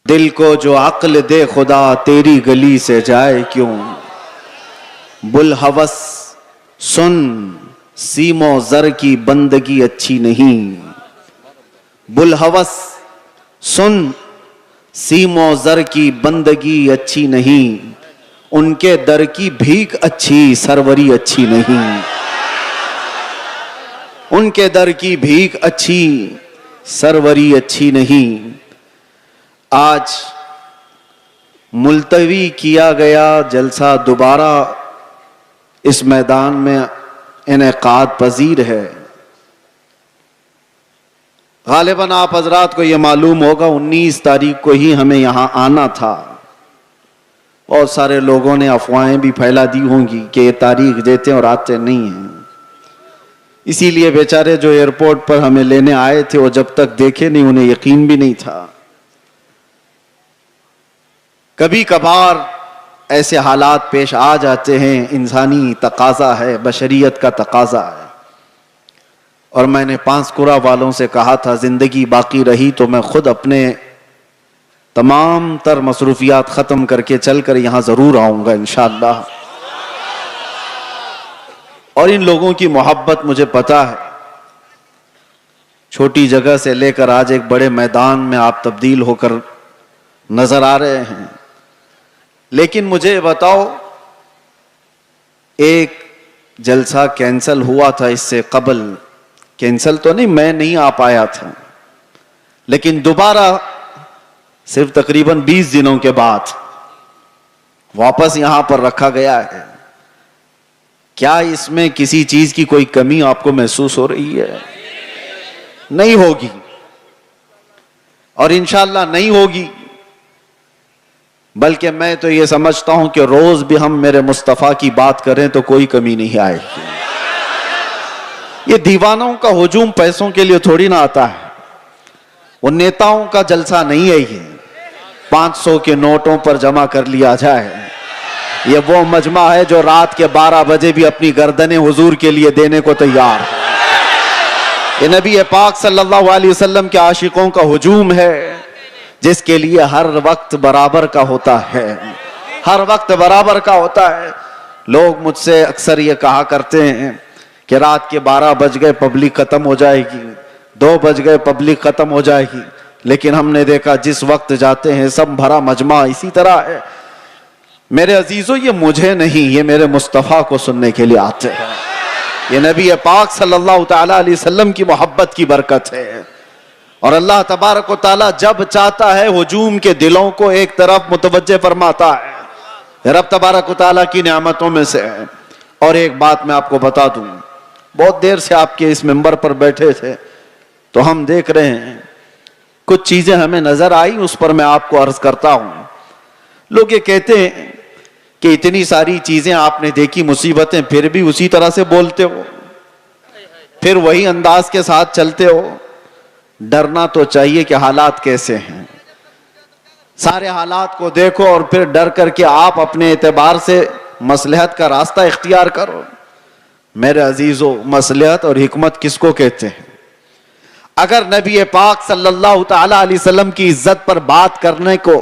دل کو جو عقل دے خدا تیری گلی سے جائے کیوں، بلحوث سن سیم و زر کی بندگی اچھی نہیں، بلحوث سن سیم و زر کی بندگی اچھی نہیں، ان کے در کی بھیک اچھی سروری اچھی نہیں، ان کے در کی بھیک اچھی سروری اچھی نہیں۔ آج ملتوی کیا گیا جلسہ دوبارہ اس میدان میں انعقاد پذیر ہے۔ غالباً آپ حضرات کو یہ معلوم ہوگا 19 تاریخ کو ہی ہمیں یہاں آنا تھا۔ بہت سارے لوگوں نے افواہیں بھی پھیلا دی ہوں گی کہ یہ تاریخ دیتے اور آتے نہیں ہیں، اسی لیے بیچارے جو ایئرپورٹ پر ہمیں لینے آئے تھے وہ جب تک دیکھے نہیں انہیں یقین بھی نہیں تھا۔ کبھی کبھار ایسے حالات پیش آ جاتے ہیں، انسانی تقاضا ہے، بشریت کا تقاضا ہے۔ اور میں نے پانسکورہ والوں سے کہا تھا زندگی باقی رہی تو میں خود اپنے تمام تر مصروفیات ختم کر کے چل کر یہاں ضرور آؤں گا انشاءاللہ۔ اور ان لوگوں کی محبت مجھے پتا ہے، چھوٹی جگہ سے لے کر آج ایک بڑے میدان میں آپ تبدیل ہو کر نظر آ رہے ہیں۔ لیکن مجھے بتاؤ، ایک جلسہ کینسل ہوا تھا اس سے قبل، کینسل تو نہیں، میں نہیں آ پایا تھا، لیکن دوبارہ صرف تقریباً 20 دنوں کے بعد واپس یہاں پر رکھا گیا ہے۔ کیا اس میں کسی چیز کی کوئی کمی آپ کو محسوس ہو رہی ہے؟ نہیں ہوگی، اور انشاءاللہ نہیں ہوگی، بلکہ میں تو یہ سمجھتا ہوں کہ روز بھی ہم میرے مصطفیٰ کی بات کریں تو کوئی کمی نہیں آئے گی۔ یہ دیوانوں کا ہجوم پیسوں کے لیے تھوڑی نہ آتا ہے، وہ نیتاؤں کا جلسہ نہیں ہے، یہ 500 کے نوٹوں پر جمع کر لیا جائے۔ یہ وہ مجمع ہے جو رات کے 12 بجے بھی اپنی گردنیں حضور کے لیے دینے کو تیار ہے۔ یہ نبی پاک صلی اللہ علیہ وسلم کے عاشقوں کا ہجوم ہے، جس کے لیے ہر وقت برابر کا ہوتا ہے، ہر وقت برابر کا ہوتا ہے۔ لوگ مجھ سے اکثر یہ کہا کرتے ہیں کہ رات کے 12 بج گئے پبلک ختم ہو جائے گی، 2 بج گئے پبلک ختم ہو جائے گی، لیکن ہم نے دیکھا جس وقت جاتے ہیں سب بھرا مجمع اسی طرح ہے۔ میرے عزیزو، یہ مجھے نہیں، یہ میرے مصطفیٰ کو سننے کے لیے آتے ہیں۔ یہ نبی پاک صلی اللہ تعالی علیہ وسلم کی محبت کی برکت ہے، اور اللہ تبارک و تعالی جب چاہتا ہے ہجوم کے دلوں کو ایک طرف متوجہ فرماتا ہے، رب تبارک و تعالی کی نعمتوں میں سے ہے۔ اور ایک بات میں آپ کو بتا دوں، بہت دیر سے آپ کے اس منبر پر بیٹھے تھے تو ہم دیکھ رہے ہیں کچھ چیزیں ہمیں نظر آئی، اس پر میں آپ کو عرض کرتا ہوں۔ لوگ یہ کہتے ہیں کہ اتنی ساری چیزیں آپ نے دیکھی، مصیبتیں، پھر بھی اسی طرح سے بولتے ہو، پھر وہی انداز کے ساتھ چلتے ہو۔ ڈرنا تو چاہیے کہ حالات کیسے ہیں، سارے حالات کو دیکھو اور پھر ڈر کر کے آپ اپنے اعتبار سے مصلحت کا راستہ اختیار کرو۔ میرے عزیزو، مصلحت اور حکمت کس کو کہتے ہیں؟ اگر نبی پاک صلی اللہ تعالی علیہ وسلم کی عزت پر بات کرنے کو،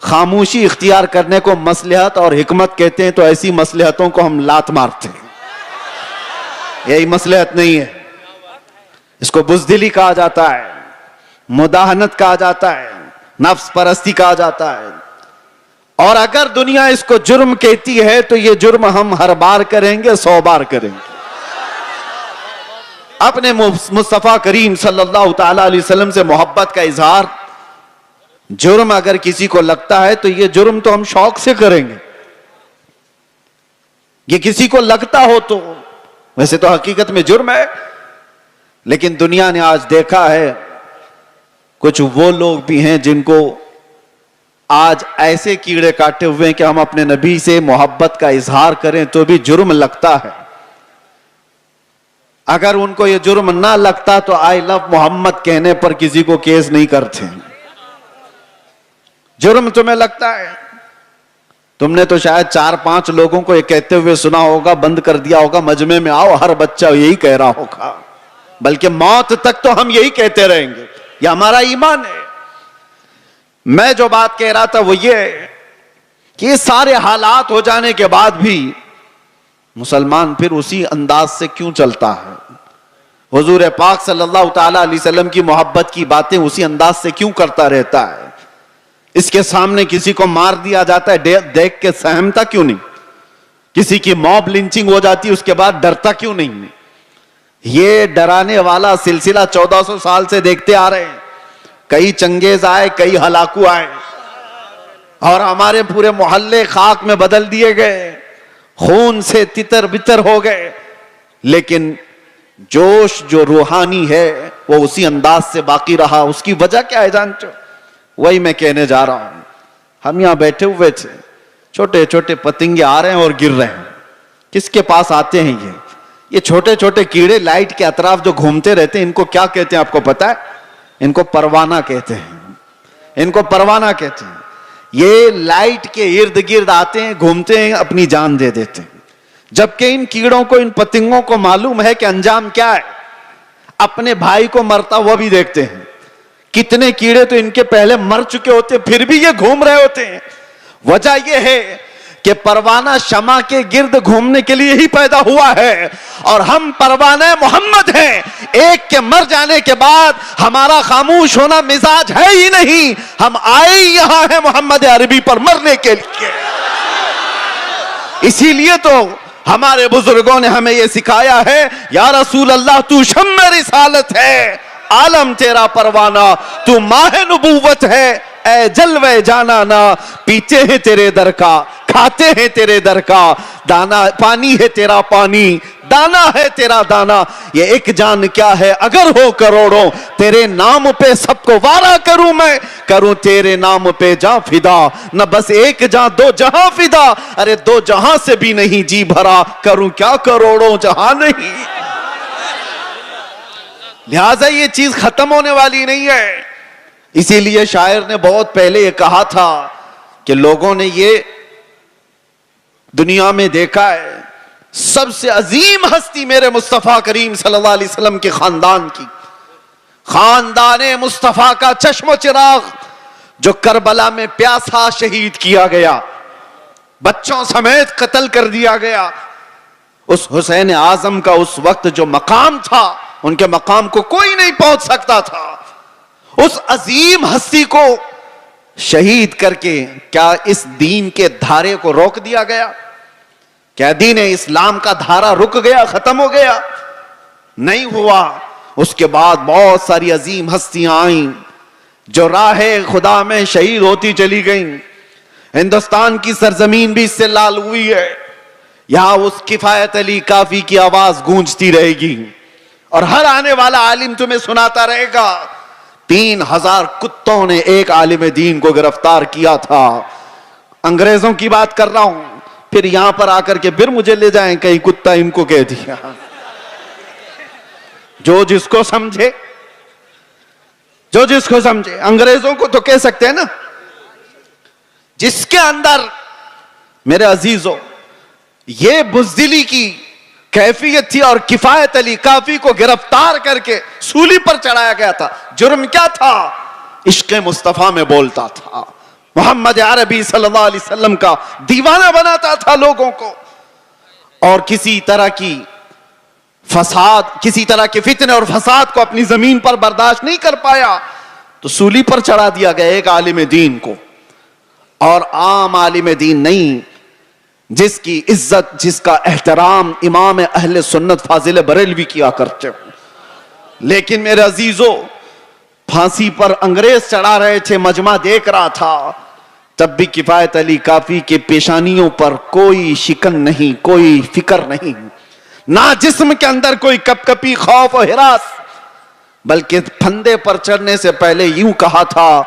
خاموشی اختیار کرنے کو مصلحت اور حکمت کہتے ہیں تو ایسی مصلحتوں کو ہم لات مارتے ہیں۔ یہی مصلحت نہیں ہے، اس کو بزدلی کہا جاتا ہے، مداہنت کہا جاتا ہے، نفس پرستی کہا جاتا ہے۔ اور اگر دنیا اس کو جرم کہتی ہے تو یہ جرم ہم ہر بار کریں گے، 100 بار کریں گے۔ اپنے مصطفیٰ کریم صلی اللہ تعالی علیہ وسلم سے محبت کا اظہار جرم اگر کسی کو لگتا ہے تو یہ جرم تو ہم شوق سے کریں گے۔ یہ کسی کو لگتا ہو تو ویسے تو حقیقت میں جرم ہے، لیکن دنیا نے آج دیکھا ہے کچھ وہ لوگ بھی ہیں جن کو آج ایسے کیڑے کاٹے ہوئے ہیں کہ ہم اپنے نبی سے محبت کا اظہار کریں تو بھی جرم لگتا ہے۔ اگر ان کو یہ جرم نہ لگتا تو آئی لو محمد کہنے پر کسی کو کیس نہیں کرتے۔ جرم تمہیں لگتا ہے، تم نے تو شاید 4-5 لوگوں کو یہ کہتے ہوئے سنا ہوگا، بند کر دیا ہوگا، مجمع میں آؤ، ہر بچہ یہی کہہ رہا ہوگا، بلکہ موت تک تو ہم یہی کہتے رہیں گے، یہ ہمارا ایمان ہے۔ میں جو بات کہہ رہا تھا وہ یہ ہے کہ یہ سارے حالات ہو جانے کے بعد بھی مسلمان پھر اسی انداز سے کیوں چلتا ہے؟ حضور پاک صلی اللہ تعالی علیہ وسلم کی محبت کی باتیں اسی انداز سے کیوں کرتا رہتا ہے؟ اس کے سامنے کسی کو مار دیا جاتا ہے دیکھ کے سہمتا کیوں نہیں؟ کسی کی موب لنچنگ ہو جاتی ہے اس کے بعد ڈرتا کیوں نہیں؟ یہ ڈرانے والا سلسلہ 1400 سال سے دیکھتے آ رہے ہیں. کئی چنگیز آئے, کئی ہلاکو آئے, اور ہمارے پورے محلے خاک میں بدل دیے گئے, خون سے تتر بتر ہو گئے, لیکن جوش جو روحانی ہے وہ اسی انداز سے باقی رہا. اس کی وجہ کیا ہے جانتے ہو؟ وہی میں کہنے جا رہا ہوں. ہم یہاں بیٹھے ہوئے تھے, چھوٹے چھوٹے پتنگے آ رہے ہیں اور گر رہے ہیں. کس کے پاس آتے ہیں یہ چھوٹے چھوٹے کیڑے لائٹ کے اطراف جو گھومتے رہتے ہیں, ان کو کیا کہتے ہیں آپ کو پتا ہے؟ ان کو پروانہ کہتے ہیں. ان کو پروانہ کہتے ہیں. یہ لائٹ کے ارد گرد آتے ہیں, گھومتے ہیں, اپنی جان دے دیتے ہیں. جبکہ ان کیڑوں کو, ان پتنگوں کو معلوم ہے کہ انجام کیا ہے. اپنے بھائی کو مرتا وہ بھی دیکھتے ہیں. کتنے کیڑے تو ان کے پہلے مر چکے ہوتے, پھر بھی یہ گھوم رہے ہوتے ہیں. وجہ یہ ہے کہ پروانہ شمع کے گرد گھومنے کے لیے ہی پیدا ہوا ہے, اور ہم پروانہ محمد ہیں. ایک کے مر جانے کے بعد ہمارا خاموش ہونا مزاج ہے ہی نہیں. ہم آئے ہی یہاں ہیں محمد عربی پر مرنے کے لیے. اسی لیے تو ہمارے بزرگوں نے ہمیں یہ سکھایا ہے, یا رسول اللہ تو شمع رسالت ہے, عالم تیرا پروانہ, تو ماہ نبوت ہے, اے جلوے جانانا. پیتے ہیں تیرے در کا, کھاتے ہیں تیرے در کا, دانا پانی ہے تیرا پانی, دانا ہے تیرا دانا. یہ ایک جان کیا ہے اگر ہو کروڑوں, تیرے نام پہ سب کو وارا کروں میں, کروں تیرے نام پہ جاں فدا. نہ بس ایک جاں دو جہاں فدا, ارے دو جہاں سے بھی نہیں جی بھرا, کروں کیا کروڑوں جہاں نہیں. لہٰذا یہ چیز ختم ہونے والی نہیں ہے. اسی لیے شاعر نے بہت پہلے یہ کہا تھا کہ لوگوں نے یہ دنیا میں دیکھا ہے, سب سے عظیم ہستی میرے مصطفیٰ کریم صلی اللہ علیہ وسلم کے خاندان کی, خاندان مصطفیٰ کا چشم و چراغ, جو کربلا میں پیاسا شہید کیا گیا, بچوں سمیت قتل کر دیا گیا. اس حسین اعظم کا اس وقت جو مقام تھا, ان کے مقام کو کوئی نہیں پہنچ سکتا تھا. اس عظیم ہستی کو شہید کر کے کیا اس دین کے دھارے کو روک دیا گیا؟ کیا دین اسلام کا دھارا رک گیا, ختم ہو گیا؟ نہیں ہوا. اس کے بعد بہت ساری عظیم ہستیاں آئیں جو راہ خدا میں شہید ہوتی چلی گئیں. ہندوستان کی سرزمین بھی اس سے لال ہوئی ہے. یہاں اس کفایت علی کافی کی آواز گونجتی رہے گی, اور ہر آنے والا عالم تمہیں سناتا رہے گا 3000 کتوں نے ایک عالم دین کو گرفتار کیا تھا. انگریزوں کی بات کر رہا ہوں, پھر یہاں پر آ کر کے پھر مجھے لے جائیں کہیں کتا ان کو کہہ دیا. جو جس کو سمجھے, جو جس کو سمجھے. انگریزوں کو تو کہہ سکتے ہیں نا. جس کے اندر میرے عزیزوں یہ بزدلی کی کیفیت تھی, اور کفایت علی کافی کو گرفتار کر کے سولی پر چڑھایا گیا تھا. جرم کیا تھا؟ عشق مصطفیٰ میں بولتا تھا, محمد عربی صلی اللہ علیہ وسلم کا دیوانہ بناتا تھا لوگوں کو, اور کسی طرح کی فساد, کسی طرح کے فتنے اور فساد کو اپنی زمین پر برداشت نہیں کر پایا, تو سولی پر چڑھا دیا گیا ایک عالم دین کو. اور عام عالم دین نہیں, جس کی عزت, جس کا احترام امام اہل سنت فاضل بریلوی کیا کرتے ہو. لیکن میرے عزیزو, پھانسی پر انگریز چڑھا رہے تھے, مجمع دیکھ رہا تھا, تب بھی کفایت علی کافی کے پیشانیوں پر کوئی شکن نہیں, کوئی فکر نہیں, نہ جسم کے اندر کوئی کپ کپی خوف و ہراس, بلکہ پھندے پر چڑھنے سے پہلے یوں کہا تھا,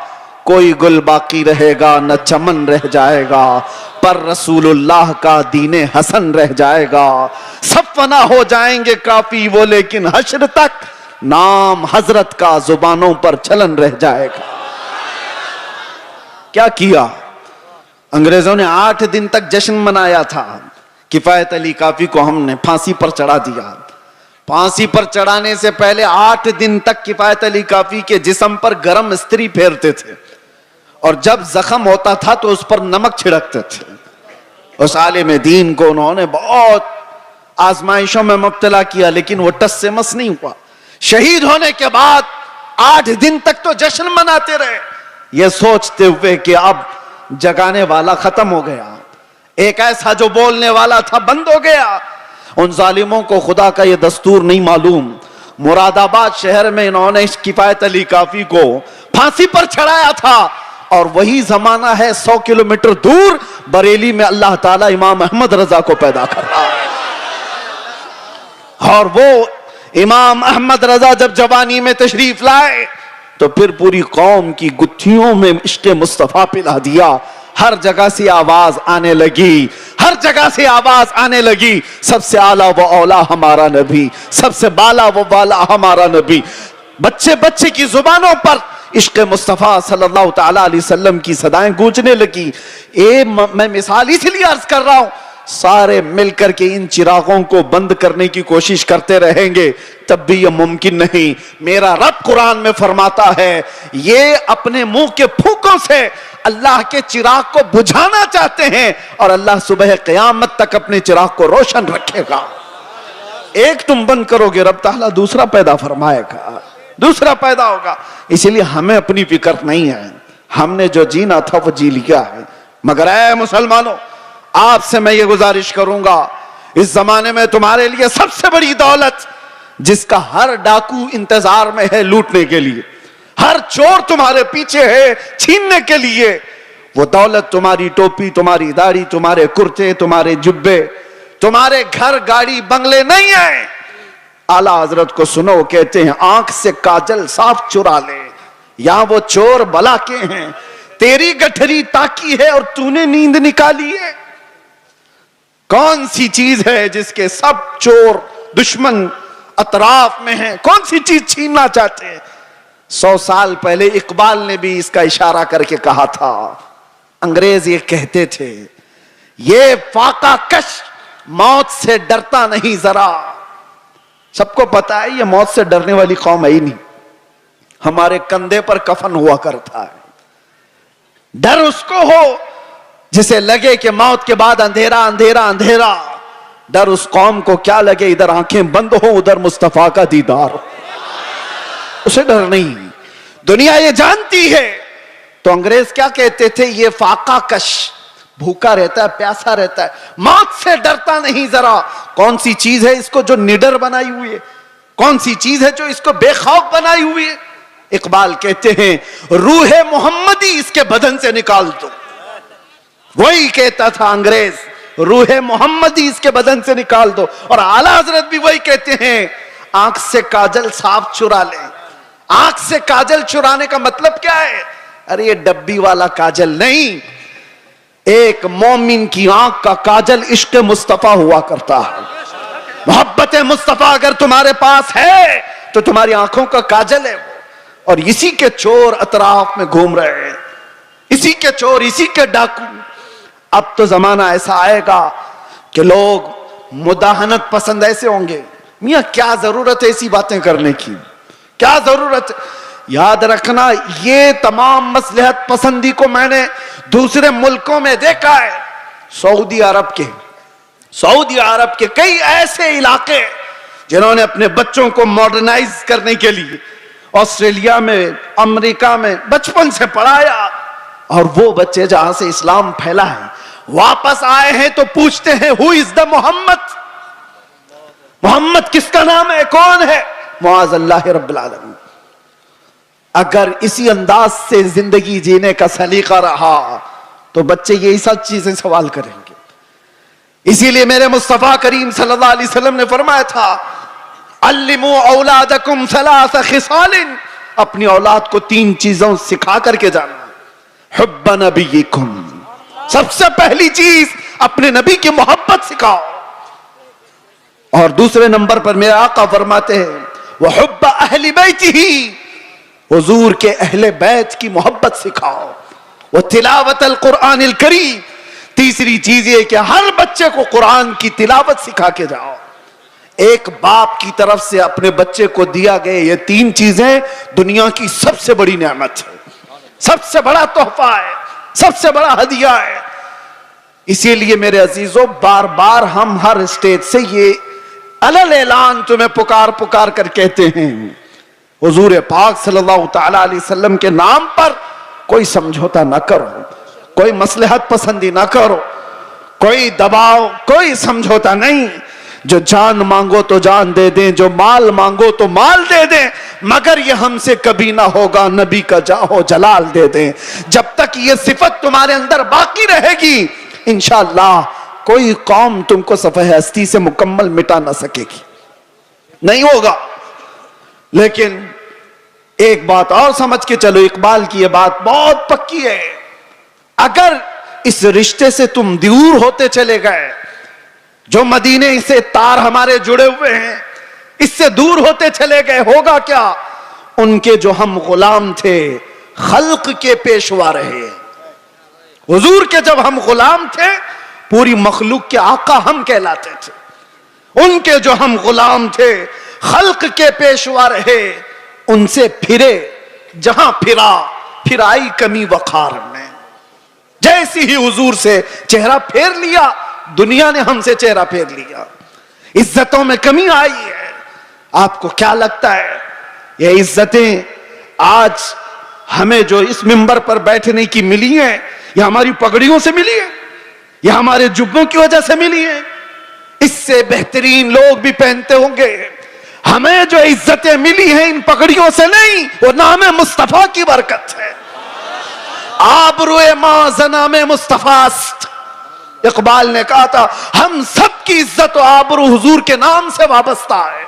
کوئی گل باقی رہے گا نہ چمن رہ جائے گا, پر رسول اللہ کا دین حسن رہ جائے گا. سب فنا ہو جائیں گے کافی وہ, لیکن حشر تک نام حضرت کا زبانوں پر چلن رہ جائے گا. کیا کیا انگریزوں نے؟ 8 دن تک جشن منایا تھا. کفایت علی کافی کو ہم نے پھانسی پر چڑھا دیا. پھانسی پر چڑھانے سے پہلے 8 دن تک کفایت علی کافی کے جسم پر گرم استری پھیرتے تھے, اور جب زخم ہوتا تھا تو اس پر نمک چھڑکتے تھے. اس عالم دین کو انہوں نے بہت آزمائشوں میں مبتلا کیا لیکن وہ ٹس سے مس نہیں ہوا. شہید ہونے کے بعد 8 دن تک تو جشن مناتے رہے یہ سوچتے ہوئے کہ اب جگانے والا ختم ہو گیا, ایک ایسا جو بولنے والا تھا بند ہو گیا. ان ظالموں کو خدا کا یہ دستور نہیں معلوم. مراد آباد شہر میں انہوں نے کفایت علی کافی کو پھانسی پر چڑھایا تھا, اور وہی زمانہ ہے 100 کلومیٹر دور بریلی میں اللہ تعالیٰ امام احمد رضا کو پیدا کر رہا ہے. اور وہ امام احمد رضا جب جوانی میں تشریف لائے تو پھر پوری قوم کی گتھیوں میں عشق مصطفیٰ پلا دیا. ہر جگہ سے آواز آنے لگی, ہر جگہ سے آواز آنے لگی, سب سے اعلیٰ و اولا ہمارا نبی, سب سے بالا و بالا ہمارا نبی. بچے بچے کی زبانوں پر عشق مصطفیٰ صلی اللہ تعالی علیہ وسلم کی صدائیں گونجنے لگی. میں مثال اس لیے عرض کر رہا ہوں, سارے مل کر کے ان چراغوں کو بند کرنے کی کوشش کرتے رہیں گے تب بھی یہ ممکن نہیں. میرا رب قرآن میں فرماتا ہے یہ اپنے منہ کے پھونکوں سے اللہ کے چراغ کو بجھانا چاہتے ہیں اور اللہ صبح قیامت تک اپنے چراغ کو روشن رکھے گا. ایک تم بند کرو گے رب تعالیٰ دوسرا پیدا فرمائے گا, دوسرا پیدا ہوگا. اسی لیے ہمیں اپنی فکر نہیں ہے, ہم نے جو جینا تھا وہ جی لیا ہے. مگر اے مسلمانوں, آپ سے میں یہ گزارش کروں گا, اس زمانے میں تمہارے لیے سب سے بڑی دولت جس کا ہر ڈاکو انتظار میں ہے لوٹنے کے لیے, ہر چور تمہارے پیچھے ہے چھیننے کے لیے, وہ دولت تمہاری ٹوپی, تمہاری داڑھی, تمہارے کرتے, تمہارے جبے, تمہارے گھر گاڑی بنگلے نہیں ہیں. اعلیٰ حضرت کو سنو, کہتے ہیں آنکھ سے کاجل صاف چرا لے, یہاں وہ چور بلا کے ہیں, تیری گٹھری تاکی ہے اور تو نے نیند نکالی ہے. کون سی چیز ہے جس کے سب چور دشمن اطراف میں ہیں, کون سی چیز چھیننا چاہتے ہیں؟ 100 سال پہلے اقبال نے بھی اس کا اشارہ کر کے کہا تھا. انگریز یہ کہتے تھے یہ فاقہ کش موت سے ڈرتا نہیں ذرا. سب کو پتا ہے یہ موت سے ڈرنے والی قوم ہے ہی نہیں. ہمارے کندھے پر کفن ہوا کرتا ہے. ڈر اس کو ہو جسے لگے کہ موت کے بعد اندھیرا اندھیرا اندھیرا. ڈر اس قوم کو کیا لگے ادھر آنکھیں بند ہو ادھر مصطفیٰ کا دیدار ہو, اسے ڈر نہیں. دنیا یہ جانتی ہے. تو انگریز کیا کہتے تھے, یہ فاقہ کش بھوکا رہتا ہے, پیاسا رہتا ہے, موت سے ڈرتا نہیں ذرا. کون سی چیز ہے اس کو جو نڈر بنائی ہوئی ہے, کون سی چیز ہے جو اس کو بے خوف بنائی ہوئی ہے؟ اقبال کہتے ہیں روح محمدی اس کے بدن سے نکال دو. وہی کہتا تھا انگریز, روح محمدی اس کے بدن سے نکال دو. اور اعلیٰ حضرت بھی وہی کہتے ہیں آنکھ سے کاجل صاف چرا لیں. آنکھ سے کاجل چرانے کا مطلب کیا ہے؟ ارے یہ ڈبی والا کاجل نہیں, ایک مومن کی آنکھ کا کاجل عشق مصطفیٰ ہوا کرتا ہے. محبت مصطفیٰ اگر تمہارے پاس ہے تو تمہاری آنکھوں کا کاجل ہے وہ. اور اسی کے چور اطراف میں گھوم رہے ہیں, اسی کے چور, اسی کے ڈاکو. اب تو زمانہ ایسا آئے گا کہ لوگ مداہنت پسند ایسے ہوں گے. میاں کیا ضرورت ہے ایسی باتیں کرنے کی, کیا ضرورت ہے؟ یاد رکھنا یہ تمام مصلحت پسندی کو میں نے دوسرے ملکوں میں دیکھا ہے. سعودی عرب کے کئی ایسے علاقے جنہوں نے اپنے بچوں کو ماڈرنائز کرنے کے لیے آسٹریلیا میں, امریکہ میں بچپن سے پڑھایا, اور وہ بچے جہاں سے اسلام پھیلا ہے واپس آئے ہیں تو پوچھتے ہیں ہو از دا محمد, محمد کس کا نام ہے, کون ہے؟ معاذ اللہ رب العالمین. اگر اسی انداز سے زندگی جینے کا سلیقہ رہا تو بچے یہی سب چیزیں سوال کریں گے. اسی لیے میرے مصطفیٰ کریم صلی اللہ علیہ وسلم نے فرمایا تھا علموا اولادکم ثلاث خصال, اپنی اولاد کو 3 چیزوں سکھا کر کے جانا. حب نبیکم, سب سے پہلی چیز اپنے نبی کی محبت سکھاؤ. اور دوسرے نمبر پر میرے آقا فرماتے ہیں وحب اہل بیتہ, حضور کے اہل بیت کی محبت سکھاؤ. وتلاوت القرآن الکریم, تیسری چیز یہ کہ ہر بچے کو قرآن کی تلاوت سکھا کے جاؤ. ایک باپ کی طرف سے اپنے بچے کو دیا گئے یہ 3 چیزیں دنیا کی سب سے بڑی نعمت ہے. سب سے بڑا تحفہ ہے، سب سے بڑا ہدیہ ہے۔ اسی لیے میرے عزیزوں، بار بار ہم ہر اسٹیج سے یہ علل اعلان تمہیں پکار پکار کر کہتے ہیں، حضور پاک صلی اللہ تعالی علیہ وسلم کے نام پر کوئی سمجھوتا نہ کرو، کوئی مصلحت پسندی نہ کرو، کوئی دباؤ، کوئی سمجھوتا نہیں۔ جو جان مانگو تو جان دے دیں، جو مال مانگو تو مال دے دیں، مگر یہ ہم سے کبھی نہ ہوگا نبی کا جاہو جلال دے دیں۔ جب تک یہ صفت تمہارے اندر باقی رہے گی، انشاءاللہ کوئی قوم تم کو صفحہ ہستی سے مکمل مٹا نہ سکے گی، نہیں ہوگا۔ لیکن ایک بات اور سمجھ کے چلو، اقبال کی یہ بات بہت پکی ہے، اگر اس رشتے سے تم دور ہوتے چلے گئے، جو مدینے سے تار ہمارے جڑے ہوئے ہیں، اس سے دور ہوتے چلے گئے، ہوگا کیا؟ ان کے جو ہم غلام تھے، خلق کے پیشوا رہے۔ حضور کے جب ہم غلام تھے، پوری مخلوق کے آقا ہم کہلاتے تھے۔ ان کے جو ہم غلام تھے، خلق کے پیشوا رہے، ان سے پھرے جہاں پھرا، پھر آئی کمی وقار میں۔ جیسی ہی حضور سے چہرہ پھیر لیا، دنیا نے ہم سے چہرہ پھیر لیا، عزتوں میں کمی آئی ہے۔ آپ کو کیا لگتا ہے یہ عزتیں آج ہمیں جو اس منبر پر بیٹھنے کی ملی ہیں، یہ ہماری پگڑیوں سے ملی ہے، یہ ہمارے جبوں کی وجہ سے ملی ہے؟ اس سے بہترین لوگ بھی پہنتے ہوں گے۔ ہمیں جو عزتیں ملی ہیں ان پگڑیوں سے نہیں، وہ نام مصطفیٰ کی برکت ہے۔ آبروئے ماں زنام مصطفیٰ است۔ اقبال نے کہا تھا ہم سب کی عزت و آبرو حضور کے نام سے وابستہ ہے،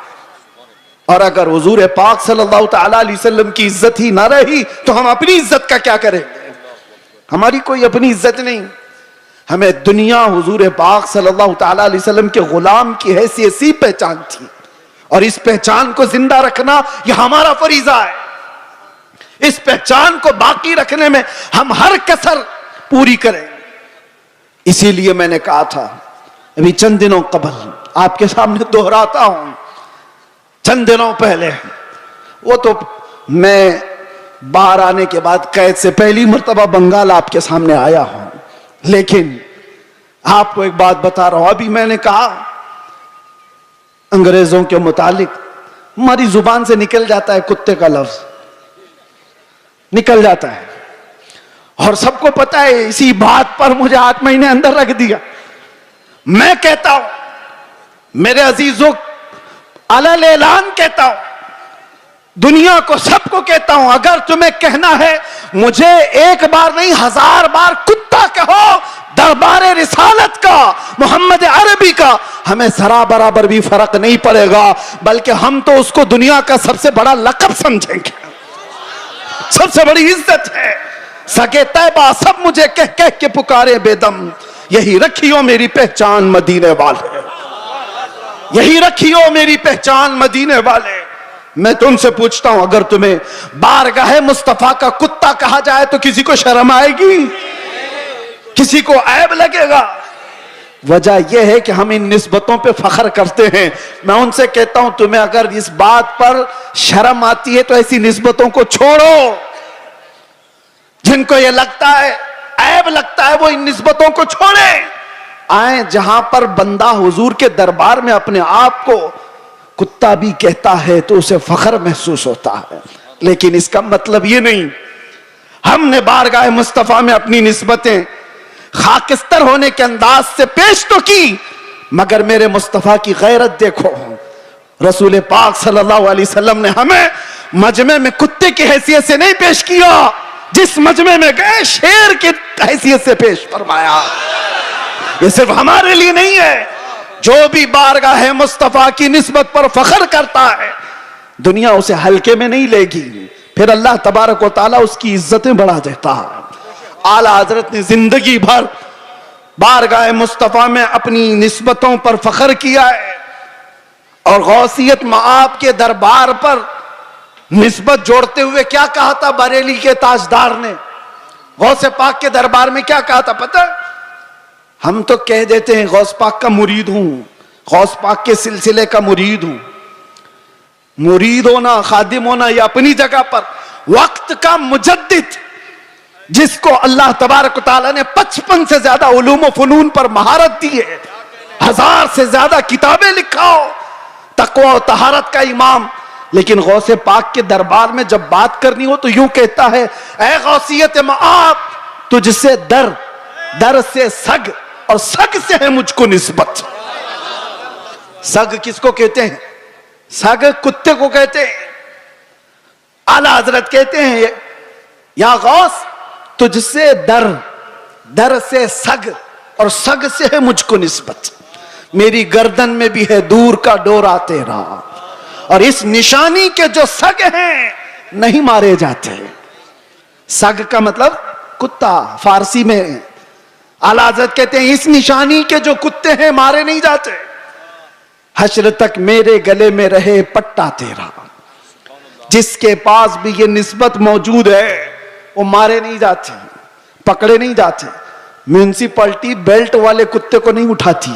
اور اگر حضور پاک صلی اللہ تعالی علیہ وسلم کی عزت ہی نہ رہی تو ہم اپنی عزت کا کیا کریں گے؟ ہماری کوئی اپنی عزت نہیں۔ ہمیں دنیا حضور پاک صلی اللہ تعالی علیہ وسلم کے غلام کی حیثیت سی پہچان تھی، اور اس پہچان کو زندہ رکھنا یہ ہمارا فریضہ ہے۔ اس پہچان کو باقی رکھنے میں ہم ہر کسر پوری کریں۔ اسی لیے میں نے کہا تھا ابھی چند دنوں قبل، آپ کے سامنے دہراتا ہوں، چند دنوں پہلے، وہ تو میں باہر آنے کے بعد قید سے پہلی مرتبہ بنگال آپ کے سامنے آیا ہوں، لیکن آپ کو ایک بات بتا رہا ہوں۔ ابھی میں نے کہا انگریزوں کے متعلق ہماری زبان سے نکل جاتا ہے کتے کا لفظ، نکل جاتا ہے، اور سب کو پتا ہے، اسی بات پر مجھے 8 مہینے اندر رکھ دیا۔ میں کہتا ہوں میرے عزیزوں، علل اعلان کہتا ہوں، دنیا کو سب کو کہتا ہوں، اگر تمہیں کہنا ہے مجھے ایک بار نہیں 1000 بار کتا کہو، دربار رسالت کا، محمد عربی کا، ہمیں ذرا برابر بھی فرق نہیں پڑے گا، بلکہ ہم تو اس کو دنیا کا سب سے بڑا لقب سمجھیں گے، سب سے بڑی عزت ہے۔ سگے طیبہ سب مجھے کہہ کہہ کے پکارے بے دم، یہی رکھیو میری پہچان مدینے والے، یہی رکھیو میری پہچان مدینے والے۔ میں تم سے پوچھتا ہوں، اگر تمہیں بارگاہ مصطفیٰ کا کتا کہا جائے تو کسی کو شرم آئے گی؟ کسی کو عیب لگے گا؟ وجہ یہ ہے کہ ہم ان نسبتوں پہ فخر کرتے ہیں۔ میں ان سے کہتا ہوں تمہیں اگر اس بات پر شرم آتی ہے تو ایسی نسبتوں کو چھوڑو۔ جن کو یہ لگتا ہے، عیب لگتا ہے، وہ ان نسبتوں کو چھوڑیں۔ آئیں جہاں پر بندہ حضور کے دربار میں اپنے آپ کو کتا بھی کہتا ہے تو اسے فخر محسوس ہوتا ہے، لیکن اس کا مطلب یہ نہیں۔ ہم نے بارگاہ مصطفیٰ میں اپنی نسبتیں خاکستر ہونے کے انداز سے پیش تو کی، مگر میرے مصطفیٰ کی غیرت دیکھو۔ رسول پاک صلی اللہ علیہ وسلم نے ہمیں مجمع میں کتے کی حیثیت سے نہیں پیش کیا، جس مجمع میں گئے شیر کی حیثیت سے پیش فرمایا۔ یہ صرف ہمارے لیے نہیں ہے، جو بھی بارگاہ مصطفیٰ کی نسبت پر فخر کرتا ہے دنیا اسے ہلکے میں نہیں لے گی، پھر اللہ تبارک و تعالیٰ اس کی عزتیں بڑھا دیتا ہے۔ اعلیٰ حضرت نے زندگی بھر بارگاہ مصطفیٰ میں اپنی نسبتوں پر فخر کیا ہے، اور غوثیت مآب کے دربار پر نسبت جوڑتے ہوئے کیا کہا تھا بریلی کے تاجدار نے؟ غوث پاک کے دربار میں کیا کہا تھا پتہ؟ ہم تو کہہ دیتے ہیں غوث پاک کا مرید ہوں، غوث پاک کے سلسلے کا مرید ہوں۔ مرید ہونا، خادم ہونا یہ اپنی جگہ پر، وقت کا مجدد جس کو اللہ تبارک و تعالیٰ نے 55 سے زیادہ علوم و فنون پر مہارت دی ہے، 1000 سے زیادہ کتابیں لکھا ہو، تقوی و طہارت کا امام، لیکن غوث پاک کے دربار میں جب بات کرنی ہو تو یوں کہتا ہے، اے غوثیت مآب، تجھ سے در سے سگ، اور سگ سے ہے مجھ کو نسبت۔ سگ کس کو کہتے ہیں؟ سگ کتے کو کہتے ہیں۔ اعلیٰ حضرت کہتے ہیں، یا غوث تجھ سے در سے سگ، اور سگ سے ہے مجھ کو نسبت، میری گردن میں بھی ہے دور کا ڈورا تیرا، اور اس نشانی کے جو سگ ہیں نہیں مارے جاتے۔ سگ کا مطلب کتا فارسی میں۔ اعلیٰ حضرت کہتے ہیں اس نشانی کے جو کتے ہیں مارے نہیں جاتے، حشر تک میرے گلے میں رہے پٹا تیرا۔ جس کے پاس بھی یہ نسبت موجود ہے وہ مارے نہیں جاتے، پکڑے نہیں جاتے۔ میونسپلٹی بیلٹ والے کتے کو نہیں اٹھاتی،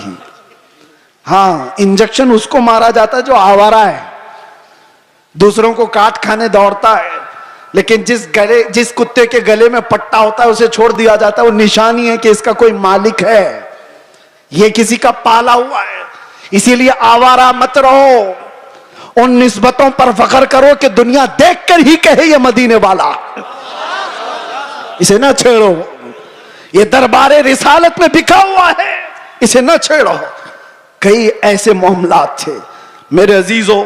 ہاں انجیکشن اس کو مارا جاتا ہے جو آوارہ ہے، دوسروں کو کاٹ کھانے دوڑتا ہے، لیکن جس کتے کے گلے میں پٹا ہوتا ہے اسے چھوڑ دیا جاتا ہے، وہ نشانی ہے کہ اس کا کوئی مالک ہے، یہ کسی کا پالا ہوا ہے۔ اسی لیے آوارہ مت رہو، ان نسبتوں پر فخر کرو کہ دنیا دیکھ کر ہی کہے یہ مدینے والا، اسے نہ چھیڑو، یہ دربار رسالت میں بکھا ہوا ہے، اسے نہ چھیڑو۔ کئی ایسے معاملات تھے میرے عزیزوں،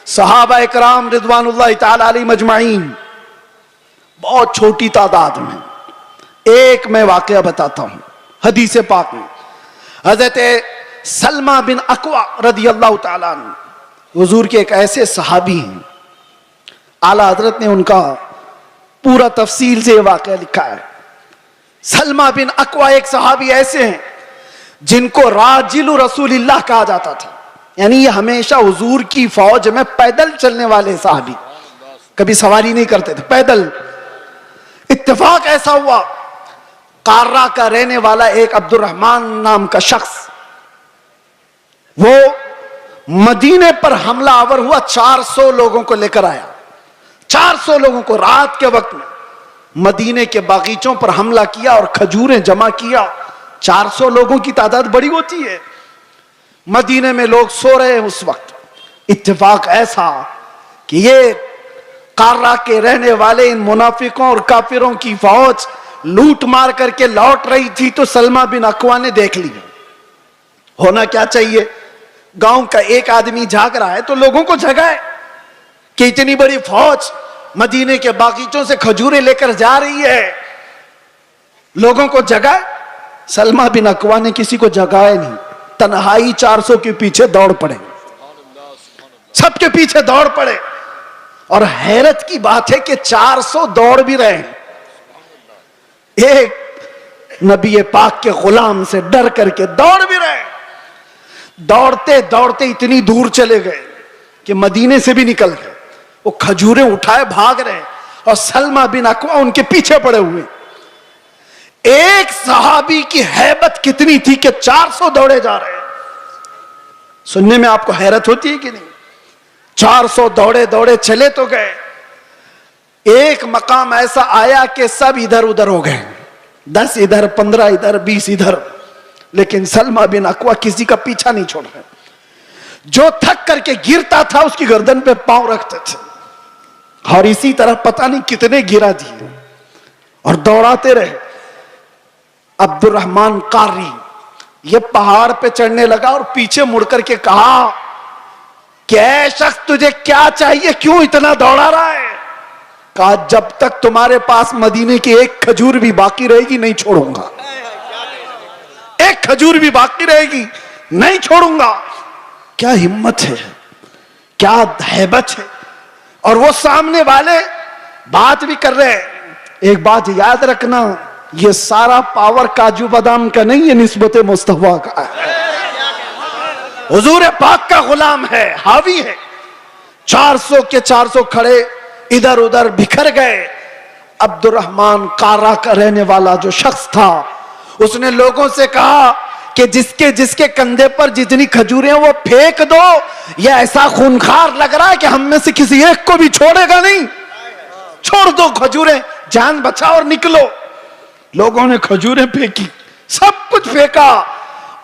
صحابہ اکرام رضوان اللہ تعالی علیہم اجمعین، بہت چھوٹی تعداد میں۔ ایک میں واقعہ بتاتا ہوں حدیث پاک میں، حضرت سلمہ بن اکوع رضی اللہ تعالیٰ عنہ حضور کے ایک ایسے صحابی ہیں، اعلیٰ حضرت نے ان کا پورا تفصیل سے یہ واقعہ لکھا ہے۔ سلمہ بن اکوع ایک صحابی ایسے ہیں جن کو راجل رسول اللہ کہا جاتا تھا، یعنی یہ ہمیشہ حضور کی فوج میں پیدل چلنے والے صحابی، کبھی سواری نہیں کرتے تھے، پیدل۔ اتفاق ایسا ہوا، قارہ کا رہنے والا ایک عبد الرحمن نام کا شخص، وہ مدینے پر حملہ آور ہوا، 400 لوگوں کو لے کر آیا، 400 لوگوں کو رات کے وقت میں مدینے کے باغیچوں پر حملہ کیا اور کھجوریں جمع کیا۔ 400 لوگوں کی تعداد بڑی ہوتی ہے، مدینے میں لوگ سو رہے ہیں اس وقت۔ اتفاق ایسا کہ یہ قارہ کے رہنے والے ان منافقوں اور کافروں کی فوج لوٹ مار کر کے لوٹ رہی تھی تو سلمہ بن اکوع نے دیکھ لیا۔ ہونا کیا چاہیے، گاؤں کا ایک آدمی جھاگ رہا ہے تو لوگوں کو جگائے کہ اتنی بڑی فوج مدینے کے باغیچوں سے کھجوریں لے کر جا رہی ہے، لوگوں کو جگائے۔ سلمہ بن اکوع نے کسی کو جگائے نہیں، تنہائی 400 کے پیچھے دوڑ پڑے، سب کے پیچھے دوڑ پڑے۔ اور حیرت کی بات ہے کہ 400 دوڑ بھی رہے ہیں، ایک نبی پاک کے غلام سے ڈر کر کے دوڑ بھی رہے ہیں۔ دوڑتے دوڑتے اتنی دور چلے گئے کہ مدینے سے بھی نکل گئے، وہ کھجوریں اٹھائے بھاگ رہے ہیں اور سلمہ بن اکوع ان کے پیچھے پڑے ہوئے۔ ایک صحابی کی ہیبت کتنی تھی کہ 400 دوڑے جا رہے ہیں۔ سننے میں آپ کو حیرت ہوتی ہے کہ نہیں؟ 400 دوڑے دوڑے چلے تو گئے، ایک مقام ایسا آیا کہ سب ادھر ادھر ہو گئے، 10 ادھر 15 ادھر 20 ادھر، لیکن سلمہ بن اکوع کسی کا پیچھا نہیں چھوڑ رہے۔ جو تھک کر کے گرتا تھا اس کی گردن پہ پاؤں رکھتے تھے، اور اسی طرح پتہ نہیں کتنے گرا دیے اور دوڑاتے رہے۔ عبد الرحمن قاری یہ پہاڑ پہ چڑھنے لگا اور پیچھے مڑ کر کے کہا کہ اے شخص تجھے کیا چاہیے، کیوں اتنا دوڑا رہا ہے؟ کہا جب تک تمہارے پاس مدینے کی ایک کھجور بھی باقی رہے گی نہیں چھوڑوں گا، ایک کھجور بھی باقی رہے گی نہیں چھوڑوں گا۔ کیا ہمت ہے، کیا ہیبت ہے۔ اور وہ سامنے والے بات بھی کر رہے ہیں۔ ایک بات یاد رکھنا، یہ سارا پاور کاجو بادام کا نہیں، یہ نسبت مصطفیٰ کا ہے، حضور پاک کا غلام ہے، حاوی ہے۔ 400 کے 400 کھڑے ادھر ادھر بکھر گئے۔ عبد الرحمن قارہ کا رہنے والا جو شخص تھا اس نے لوگوں سے کہا کہ جس کے کندھے پر جتنی کھجوریں وہ پھینک دو، یہ ایسا خونخوار لگ رہا ہے کہ ہم میں سے کسی ایک کو بھی چھوڑے گا نہیں، چھوڑ دو کھجوریں، جان بچا اور نکلو. لوگوں نے کھجوریں پھینکی, سب کچھ پھینکا,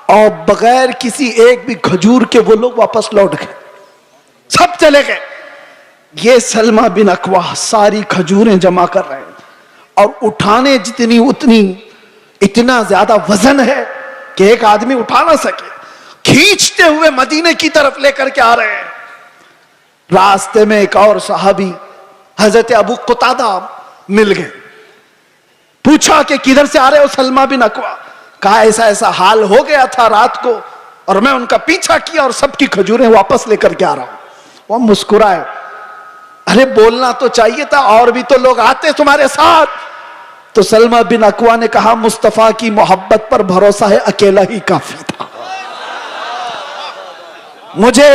اور بغیر کسی ایک بھی کھجور کے وہ لوگ واپس لوٹ گئے, سب چلے گئے. یہ سلمہ بن اکوع ساری کھجوریں جمع کر رہے ہیں, اور اٹھانے جتنی اتنی, اتنا زیادہ وزن ہے کہ ایک آدمی اٹھا نہ سکے, کھینچتے ہوئے مدینے کی طرف لے کر کے آ رہے ہیں. راستے میں ایک اور صحابی حضرت ابو قتادہ مل گئے, پوچھا کہ کدھر سے آ رہے ہو سلمہ بن اکوع؟ کہا ایسا ایسا حال ہو گیا تھا رات کو, اور میں ان کا پیچھا کیا اور سب کی کھجوریں واپس لے کر کے آ رہا ہوں. وہ مسکرائے, ارے بولنا تو چاہیے تھا, اور بھی تو لوگ آتے تمہارے ساتھ. تو سلمہ بن اکوع نے کہا مصطفیٰ کی محبت پر بھروسہ ہے, اکیلا ہی کافی تھا, مجھے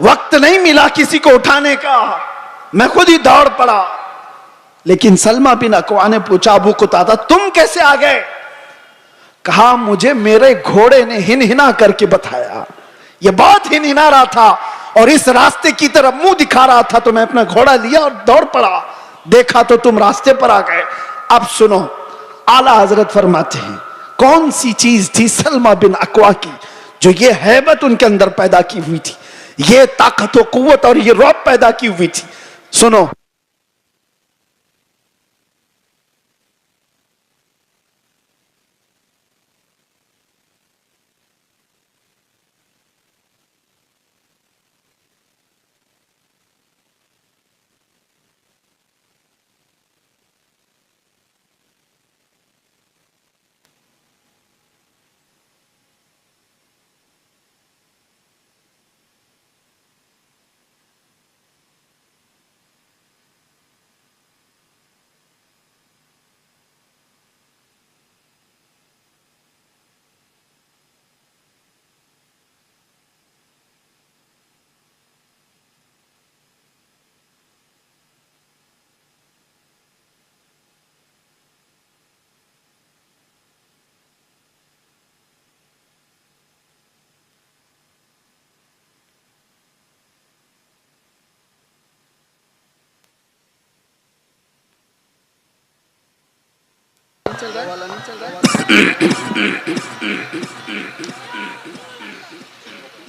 وقت نہیں ملا کسی کو اٹھانے کا, میں خود ہی دوڑ پڑا. لیکن سلمہ بن اکوع نے پوچھا ابو قتادہ تم کیسے آ گئے؟ کہا مجھے میرے گھوڑے نے ہنہنا کر کے بتایا, یہ بہت ہنہنا رہا تھا اور اس راستے کی طرف منہ دکھا رہا تھا, تو میں اپنا گھوڑا لیا اور دوڑ پڑا, دیکھا تو تم راستے پر آ گئے. اب سنو, اعلیٰ حضرت فرماتے ہیں کون سی چیز تھی سلمہ بن اکوع کی جو یہ ہیبت ان کے اندر پیدا کی ہوئی تھی, یہ طاقت و قوت اور یہ رعب پیدا کی ہوئی تھی. سنو,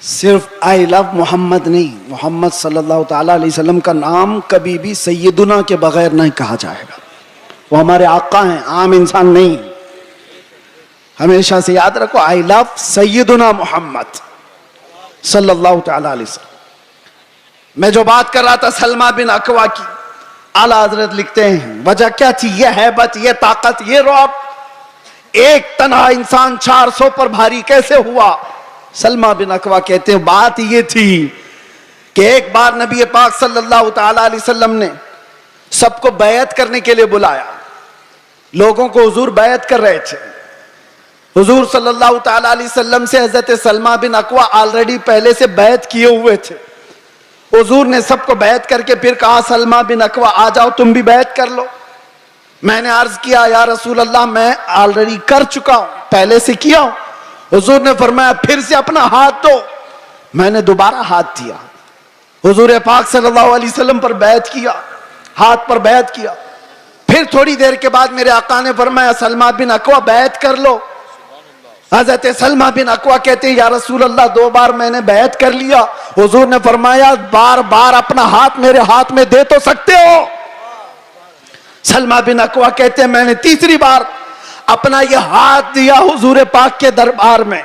صرف آئی لو محمد نہیں, محمد صلی اللہ تعالیٰ علیہ وسلم کا نام کبھی بھی سیدنا کے بغیر نہیں کہا جائے گا. وہ ہمارے آقا ہیں, عام انسان نہیں. ہمیشہ سے یاد رکھو, آئی لو سیدنا محمد صلی اللہ تعالیٰ علیہ وسلم. میں جو بات کر رہا تھا سلمہ بن اکوع کی, اعلیٰ حضرت لکھتے ہیں وجہ کیا تھی, یہ ہیبت, یہ طاقت, یہ رعب. ایک تنہا انسان 400 پر بھاری کیسے ہوا؟ سلمہ بن اکوع کہتے ہیں بات یہ تھی کہ ایک بار نبی پاک صلی اللہ تعالیٰ علیہ وسلم نے سب کو بیعت کرنے کے لیے بلایا. لوگوں کو حضور بیعت کر رہے تھے. حضور صلی اللہ تعالیٰ علیہ وسلم سے حضرت سلمہ بن اکوع آلریڈی پہلے سے بیعت کیے ہوئے تھے. حضور نے سب کو بیعت کر کے پھر کہا سلمہ بن اکوع آ جاؤ تم بھی بیعت کر لو. میں نے عرض کیا یا رسول اللہ میں آلریڈی کر چکا ہوں, پہلے سے کیا ہوں. حضور نے فرمایا پھر سے اپنا ہاتھ دو. میں نے دوبارہ ہاتھ دیا, حضور پاک صلی اللہ علیہ وسلم پر بیعت کیا, ہاتھ پر بیعت کیا. پھر تھوڑی دیر کے بعد میرے آقا نے فرمایا سلمہ بن اکوع بیعت کر لو. حضرت سلمہ بن اکوع کہتے ہیں یا رسول اللہ 2 بار میں نے بیعت کر لیا. حضور نے فرمایا بار بار اپنا ہاتھ میرے ہاتھ میں دے تو سکتے ہو. سلمہ بن اکوع کہتے ہیں میں نے 3ری بار اپنا یہ ہاتھ دیا حضور پاک کے دربار میں,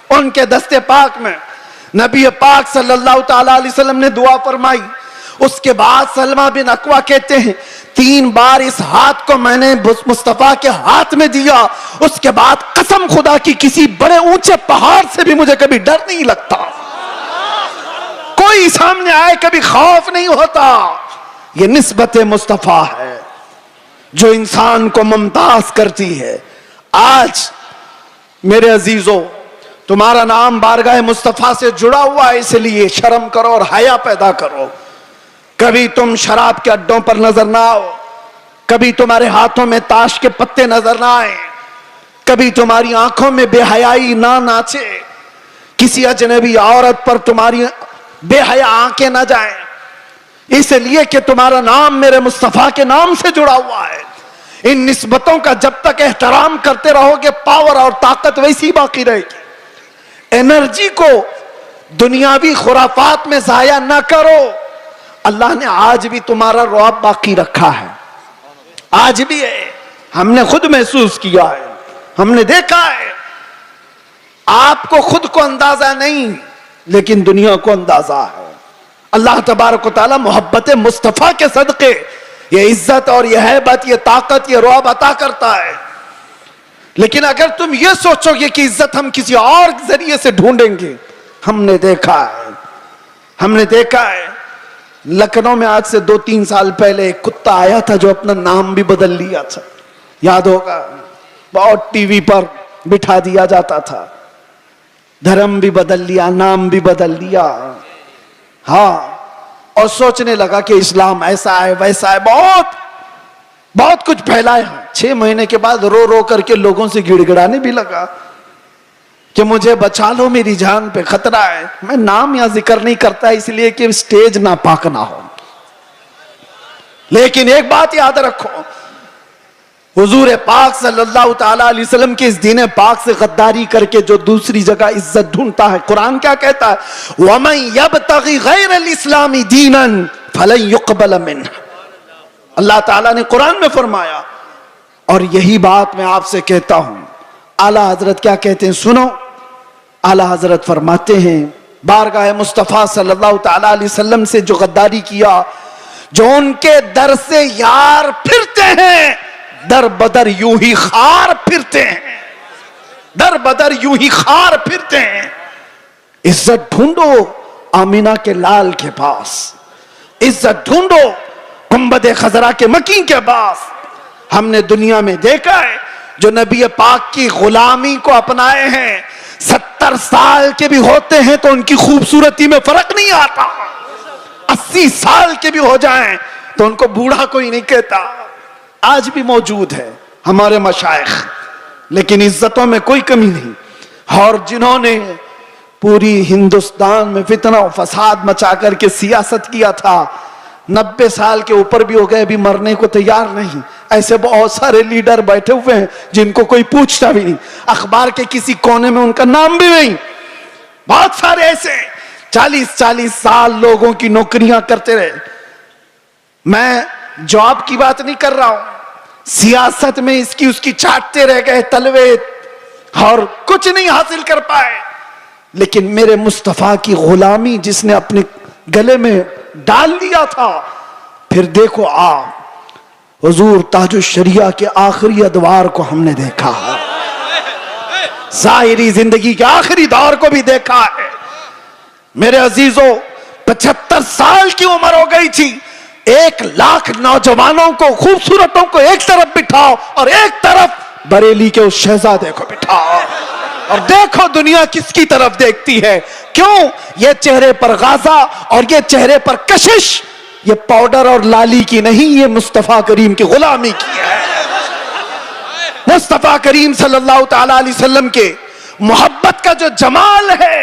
ان کے دستے پاک میں. نبی پاک صلی اللہ تعالیٰ علیہ وسلم نے دعا فرمائی. اس کے بعد سلمہ بن اکوع کہتے ہیں 3 بار اس ہاتھ کو میں نے مصطفیٰ کے ہاتھ میں دیا. اس کے بعد قسم خدا کی کسی بڑے اونچے پہاڑ سے بھی مجھے کبھی ڈر نہیں لگتا, کوئی سامنے آئے کبھی خوف نہیں ہوتا. یہ نسبت مصطفیٰ ہے جو انسان کو ممتاز کرتی ہے. آج میرے عزیزو تمہارا نام بارگاہ مصطفیٰ سے جڑا ہوا ہے, اس لیے شرم کرو اور حیا پیدا کرو. کبھی تم شراب کے اڈوں پر نظر نہ آؤ, کبھی تمہارے ہاتھوں میں تاش کے پتے نظر نہ آئیں, کبھی تمہاری آنکھوں میں بے حیائی نہ ناچے, کسی اجنبی عورت پر تمہاری بے حیا آنکھیں نہ جائیں, اس لیے کہ تمہارا نام میرے مصطفیٰ کے نام سے جڑا ہوا ہے. ان نسبتوں کا جب تک احترام کرتے رہو گے پاور اور طاقت ویسی باقی رہے گی. انرجی کو دنیاوی خرافات میں ضائع نہ کرو. اللہ نے آج بھی تمہارا رعب باقی رکھا ہے, آج بھی ہے. ہم نے خود محسوس کیا ہے, ہم نے دیکھا ہے. آپ کو خود کو اندازہ نہیں لیکن دنیا کو اندازہ ہے. اللہ تبارک و تعالی محبت مصطفیٰ کے صدقے یہ عزت اور یہ ہیبت, یہ طاقت, یہ رعب عطا کرتا ہے. لیکن اگر تم یہ سوچو گے کہ عزت ہم کسی اور ذریعے سے ڈھونڈیں گے, ہم نے دیکھا ہے لکھنؤ میں آج سے 2-3 سال پہلے ایک کتا آیا تھا جو اپنا نام بھی بدل لیا تھا, یاد ہوگا. بہت ٹی وی پر بٹھا دیا جاتا تھا, دھرم بھی بدل لیا, نام بھی بدل لیا. ہاں, اور سوچنے لگا کہ اسلام ایسا ہے ویسا ہے, بہت کچھ پھیلایا. 6 مہینے کے بعد رو رو کر کے لوگوں سے گڑ گڑانے بھی لگا کہ مجھے بچا لو, میری جان پہ خطرہ ہے. میں نام یا ذکر نہیں کرتا اس لیے کہ سٹیج ناپاک نہ ہو. لیکن ایک بات یاد رکھو, حضور پاک صلی اللہ تعالی علیہ وسلم کے اس دین پاک سے غداری کر کے جو دوسری جگہ عزت ڈھونڈتا ہے, قرآن کیا کہتا ہے؟ وَمَن يَبْتَغِ غَيْرَ الْإِسْلَامِ دِينًا فَلَن يُقْبَلَ مِنْهُ. اللہ تعالیٰ نے قرآن میں فرمایا, اور یہی بات میں آپ سے کہتا ہوں. اعلیٰ حضرت کیا کہتے ہیں سنو. اعلیٰ حضرت فرماتے ہیں بارگاہ مصطفیٰ صلی اللہ تعالی علیہ وسلم سے جو غداری کیا, جو ان کے در سے یار پھرتے ہیں, در بدر یوں ہی خار پھرتے ہیں, در بدر یوں ہی خار پھرتے ہیں. عزت ڈھونڈو آمینہ کے لال کے پاس, عزت ڈھونڈو گنبد خضرا کے مکین کے پاس. ہم نے دنیا میں دیکھا ہے جو نبی پاک کی غلامی کو اپنائے ہیں 70 سال کے بھی ہوتے ہیں تو ان کی خوبصورتی میں فرق نہیں آتا. 80 سال کے بھی ہو جائیں تو ان کو بوڑھا کوئی نہیں کہتا. آج بھی موجود ہے ہمارے مشائخ, لیکن عزتوں میں کوئی کمی نہیں. اور جنہوں نے پوری ہندوستان میں فتنہ و فساد مچا کر کے سیاست کیا تھا, 90 سال کے اوپر بھی ہو گئے, ابھی مرنے کو تیار نہیں. ایسے بہت سارے لیڈر بیٹھے ہوئے ہیں جن کو کوئی پوچھتا بھی نہیں, اخبار کے کسی کونے میں ان کا نام بھی نہیں. بہت سارے ایسے 40 سال لوگوں کی نوکریاں کرتے رہے. میں جاب کی بات نہیں کر رہا ہوں, سیاست میں اس کی چاٹتے رہ گئے تلوے اور کچھ نہیں حاصل کر پائے. لیکن میرے مصطفیٰ کی غلامی جس نے اپنے گلے میں ڈال دیا تھا, پھر دیکھو حضور تاج الشریعہ کے آخری ادوار کو ہم نے دیکھا ہے, ظاہری زندگی کے آخری دور کو بھی دیکھا ہے. میرے عزیزوں 75 سال کی عمر ہو گئی تھی. 1 لاکھ نوجوانوں کو, خوبصورتوں کو ایک طرف بٹھاؤ اور ایک طرف بریلی کے اس شہزادے کو بٹھاؤ, اور دیکھو دنیا کس کی طرف دیکھتی ہے. کیوں؟ یہ چہرے پر غازہ اور یہ چہرے پر کشش, یہ پاؤڈر اور لالی کی نہیں, یہ مصطفیٰ کریم کی غلامی کی ہے. مصطفیٰ کریم صلی اللہ تعالی علیہ وسلم کے محبت کا جو جمال ہے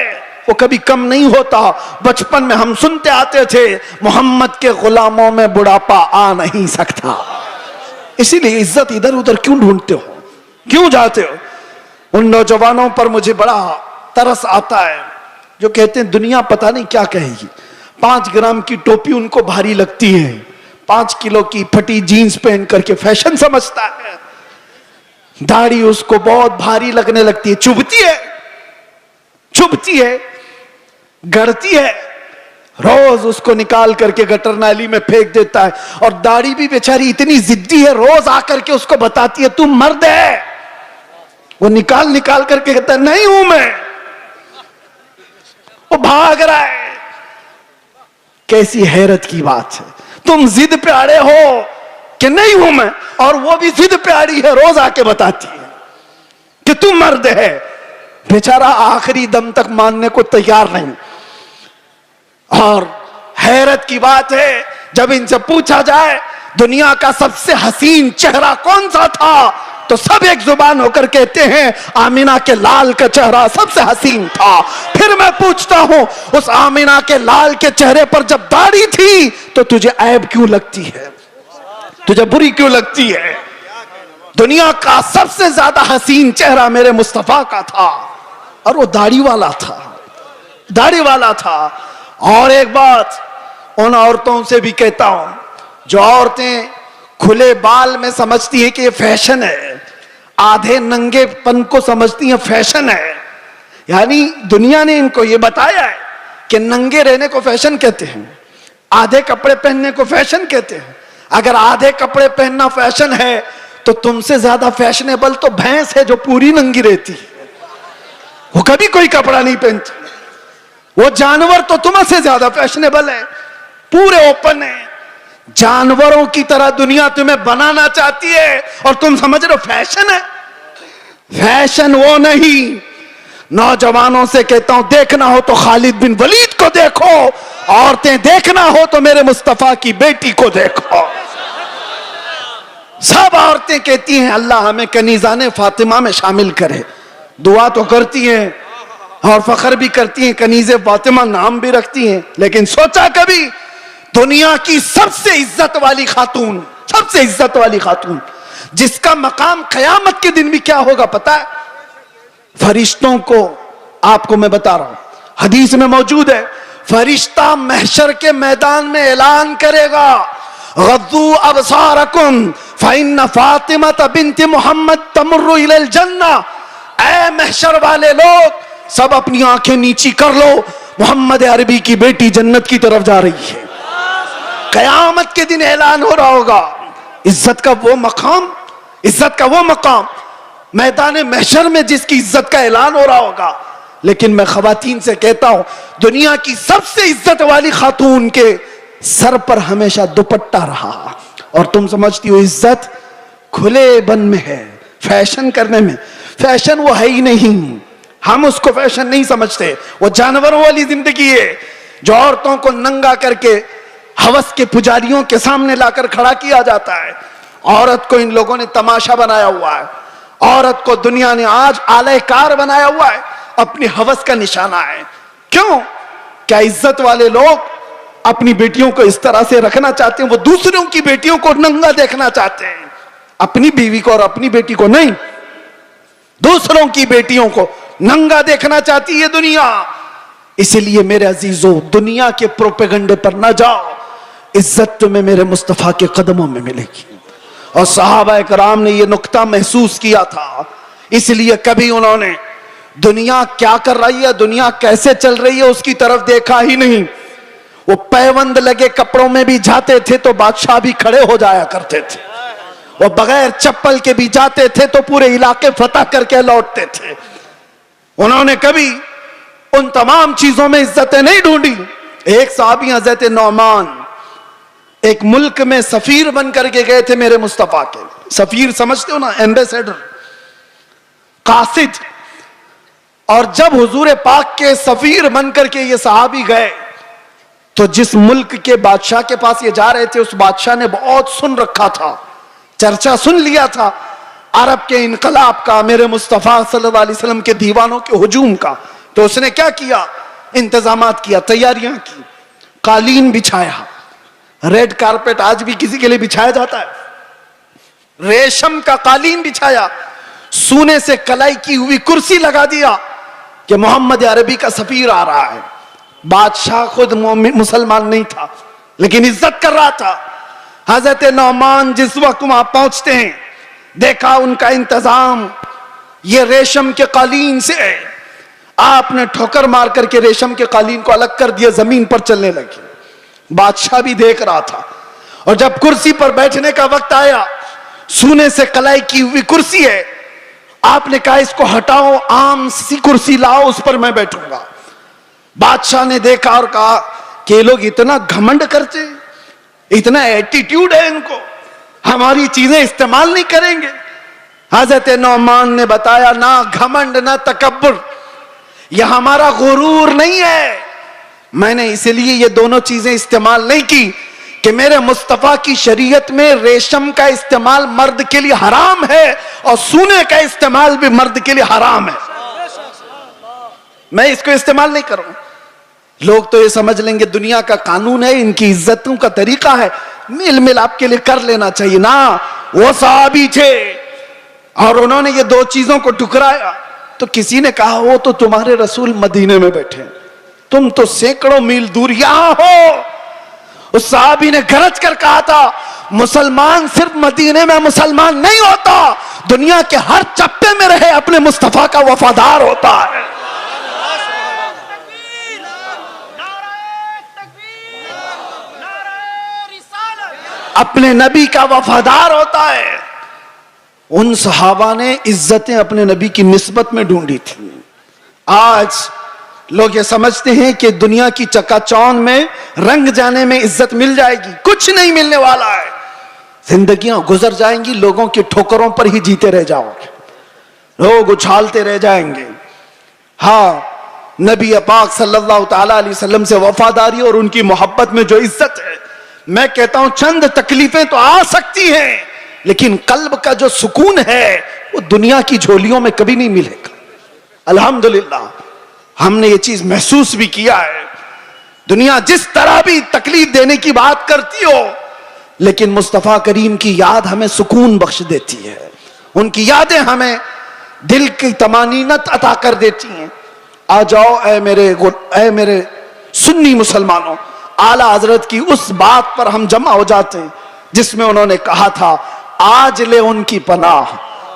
وہ کبھی کم نہیں ہوتا. بچپن میں ہم سنتے آتے تھے محمد کے غلاموں میں بڑھاپا آ نہیں سکتا. اسی لیے عزت ادھر ادھر کیوں ڈھونڈتے ہو, کیوں جاتے ہو؟ ان نوجوانوں پر مجھے بڑا ترس آتا ہے جو کہتے ہیں دنیا پتہ نہیں کیا کہے گی. 5 گرام کی ٹوپی ان کو بھاری لگتی ہے, 5 کلو کی پھٹی جینز پہن کر کے فیشن سمجھتا ہے. داڑھی اس کو بہت بھاری لگنے لگتی ہے, چبھتی ہے, گڑتی ہے. روز اس کو نکال کر کے گٹر نالی میں پھینک دیتا ہے. اور داڑھی بھی بیچاری اتنی ضدی ہے, روز آ کر کے اس کو بتاتی ہے تم مرد ہے. وہ نکال کر کے کہتا ہے نہیں ہوں میں. وہ بھاگ رہا ہے. کیسی حیرت کی بات ہے, تم ضد پہ اڑے ہو کہ نہیں ہوں میں, اور وہ بھی ضد پہ اڑی ہے, روز آ کے بتاتی ہے کہ تم مرد ہے. بیچارہ آخری دم تک ماننے کو تیار نہیں. اور حیرت کی بات ہے جب ان سے پوچھا جائے دنیا کا سب سے حسین چہرہ کون سا تھا, تو سب ایک زبان ہو کر کہتے ہیں آمینہ کے لال کا چہرہ سب سے حسین تھا. پھر میں پوچھتا ہوں اس آمینہ کے لال کے چہرے پر جب داڑھی تھی تو تجھے عیب کیوں لگتی ہے, تجھے بری کیوں لگتی ہے؟ دنیا کا سب سے زیادہ حسین چہرہ میرے مصطفیٰ کا تھا، اور وہ داڑھی والا تھا، داڑھی والا تھا۔ اور ایک بات ان عورتوں سے بھی کہتا ہوں جو عورتیں کھلے بال میں سمجھتی ہیں کہ یہ فیشن ہے، آدھے ننگے پن کو سمجھتی ہیں فیشن ہے، یعنی دنیا نے ان کو یہ بتایا ہے کہ ننگے رہنے کو فیشن کہتے ہیں، آدھے کپڑے پہننے کو فیشن کہتے ہیں۔ اگر آدھے کپڑے پہننا فیشن ہے تو تم سے زیادہ فیشنیبل تو بھینس ہے جو پوری ننگی رہتی ہے، وہ کبھی کوئی کپڑا نہیں پہنتی۔ وہ جانور تو تم سے زیادہ فیشنیبل ہے، پورے اوپن ہے۔ جانوروں کی طرح دنیا تمہیں بنانا چاہتی ہے اور تم سمجھ رہے ہو فیشن ہے۔ فیشن وہ نہیں۔ نوجوانوں سے کہتا ہوں دیکھنا ہو تو خالد بن ولید کو دیکھو، عورتیں دیکھنا ہو تو میرے مصطفیٰ کی بیٹی کو دیکھو۔ سب عورتیں کہتی ہیں اللہ ہمیں کنیزان فاطمہ میں شامل کرے، دعا تو کرتی ہیں اور فخر بھی کرتی ہیں، کنیز فاطمہ نام بھی رکھتی ہیں، لیکن سوچا کبھی دنیا کی سب سے عزت والی خاتون، سب سے عزت والی خاتون جس کا مقام قیامت کے دن بھی کیا ہوگا پتا ہے؟ فرشتوں کو، آپ کو میں بتا رہا ہوں، حدیث میں موجود ہے، فرشتہ محشر کے میدان میں اعلان کرے گا غضوا ابصارکم فإن فاطمہ بنت محمد تمر الی الجنہ۔ اے محشر والے لوگ سب اپنی آنکھیں نیچی کر لو، محمد عربی کی بیٹی جنت کی طرف جا رہی ہے۔ قیامت کے دن اعلان ہو رہا ہوگا۔ عزت کا وہ مقام، عزت کا وہ مقام میدان محشر میں جس کی عزت کا اعلان ہو رہا ہوگا۔ لیکن میں خواتین سے کہتا ہوں دنیا کی سب سے عزت والی خاتون کے سر پر ہمیشہ دوپٹہ رہا، اور تم سمجھتی ہو عزت کھلے بن میں ہے، فیشن کرنے میں۔ فیشن وہ ہے ہی نہیں، ہم اس کو فیشن نہیں سمجھتے، وہ جانوروں والی زندگی ہے جو عورتوں کو ننگا کر کے ہوس کے پجاریوں کے سامنے لا کر کھڑا کیا جاتا ہے۔ عورت کو ان لوگوں نے تماشا بنایا ہوا ہے، عورت کو دنیا نے آج آلہ کار بنایا ہوا ہے، اپنی ہوس کا نشانہ ہے۔ کیوں؟ کیا عزت والے لوگ اپنی بیٹیوں کو اس طرح سے رکھنا چاہتے ہیں؟ وہ دوسروں کی بیٹیوں کو ننگا دیکھنا چاہتے ہیں، اپنی بیوی کو اور اپنی بیٹی کو نہیں، دوسروں کی بیٹیوں کو ننگا دیکھنا چاہتی ہے دنیا۔ اسی لیے میرے عزیزو دنیا کے پروپیگنڈے پر نہ جاؤ، عزت تمہیں میرے مصطفیٰ کے قدموں میں ملے گی۔ اور صحابہ کرام نے یہ نقطہ محسوس کیا تھا، اس لیے کبھی انہوں نے دنیا کیا کر رہی ہے، دنیا کیسے چل رہی ہے اس کی طرف دیکھا ہی نہیں۔ وہ پیوند لگے کپڑوں میں بھی جاتے تھے تو بادشاہ بھی کھڑے ہو جایا کرتے تھے، وہ بغیر چپل کے بھی جاتے تھے تو پورے علاقے فتح کر کے لوٹتے تھے۔ انہوں نے کبھی ان تمام چیزوں میں عزتیں نہیں ڈھونڈی۔ ایک صحابی حضرت نعمان ایک ملک میں سفیر بن کر کے گئے تھے میرے مصطفیٰ کے، سفیر سمجھتے ہو نا، ایمبیسیڈر، قاصد۔ اور جب حضور پاک کے سفیر بن کر کے یہ صحابی گئے تو جس ملک کے بادشاہ کے پاس یہ جا رہے تھے اس بادشاہ نے بہت سن رکھا تھا، چرچا سن لیا تھا عرب کے انقلاب کا، میرے مصطفیٰ صلی اللہ علیہ وسلم کے دیوانوں کے ہجوم کا۔ تو اس نے کیا کیا؟ انتظامات کیا، تیاریاں کی، قالین بچھایا۔ ریڈ کارپیٹ آج بھی کسی کے لیے بچھایا جاتا ہے، ریشم کا قالین بچھایا، سونے سے کلائی کی ہوئی کرسی لگا دیا کہ محمد عربی کا سفیر آ رہا ہے۔ بادشاہ خود مسلمان نہیں تھا لیکن عزت کر رہا تھا۔ حضرت نعمان جس وقت وہاں پہنچتے ہیں دیکھا ان کا انتظام یہ ریشم کے قالین سے ہے۔ آپ نے ٹھوکر مار کر کے ریشم کے قالین کو الگ کر دیا، زمین پر چلنے لگے۔ بادشاہ بھی دیکھ رہا تھا، اور جب کرسی پر بیٹھنے کا وقت آیا، سونے سے کلائی کی ہوئی کرسی ہے، آپ نے کہا اس کو ہٹاؤ، عام سی کرسی لاؤ، اس پر میں بیٹھوں گا۔ بادشاہ نے دیکھا اور کہا کہ یہ لوگ اتنا گھمنڈ کرتے، اتنا ایٹیٹیوڈ ہے ان کو، ہماری چیزیں استعمال نہیں کریں گے۔ حضرت نعمان نے بتایا نہ گھمنڈ نہ تکبر، یہ ہمارا غرور نہیں ہے، میں نے اس لیے یہ دونوں چیزیں استعمال نہیں کی کہ میرے مصطفیٰ کی شریعت میں ریشم کا استعمال مرد کے لیے حرام ہے اور سونے کا استعمال بھی مرد کے لیے حرام ہے، میں اس کو استعمال نہیں کروں۔ لوگ تو یہ سمجھ لیں گے دنیا کا قانون ہے، ان کی عزتوں کا طریقہ ہے، میل ملاپ کے لیے کر لینا چاہیے۔ نا، وہ صحابی تھے اور انہوں نے یہ دو چیزوں کو ٹکرایا تو کسی نے کہا وہ تو تمہارے رسول مدینے میں بیٹھے، تم تو سینکڑوں میل دور یہاں ہو۔ اس صحابی نے گرج کر کہا تھا مسلمان صرف مدینے میں مسلمان نہیں ہوتا، دنیا کے ہر چپے میں رہے اپنے مصطفیٰ کا وفادار ہوتا ہے۔ اپنے نبی کا وفادار ہوتا ہے۔ ان صحابہ نے عزتیں اپنے نبی کی نسبت میں ڈھونڈی تھی۔ آج لوگ یہ سمجھتے ہیں کہ دنیا کی چکا چوند میں رنگ جانے میں عزت مل جائے گی، کچھ نہیں ملنے والا ہے۔ زندگیاں گزر جائیں گی، لوگوں کی ٹھوکروں پر ہی جیتے رہ جاؤ گے، لوگ اچھالتے رہ جائیں گے۔ ہاں، نبی پاک صلی اللہ تعالی علیہ وسلم سے وفاداری اور ان کی محبت میں جو عزت ہے، میں کہتا ہوں چند تکلیفیں تو آ سکتی ہیں لیکن قلب کا جو سکون ہے وہ دنیا کی جھولیوں میں کبھی نہیں ملے گا۔ الحمدللہ ہم نے یہ چیز محسوس بھی کیا ہے۔ دنیا جس طرح بھی تکلیف دینے کی بات کرتی ہو لیکن مصطفیٰ کریم کی یاد ہمیں سکون بخش دیتی ہے، ان کی یادیں ہمیں دل کی طمانینت عطا کر دیتی ہیں۔ آ جاؤ اے میرے سنی مسلمانوں، اعلیٰ حضرت کی اس بات پر ہم جمع ہو جاتے ہیں جس میں انہوں نے کہا تھا آج لے ان کی پناہ،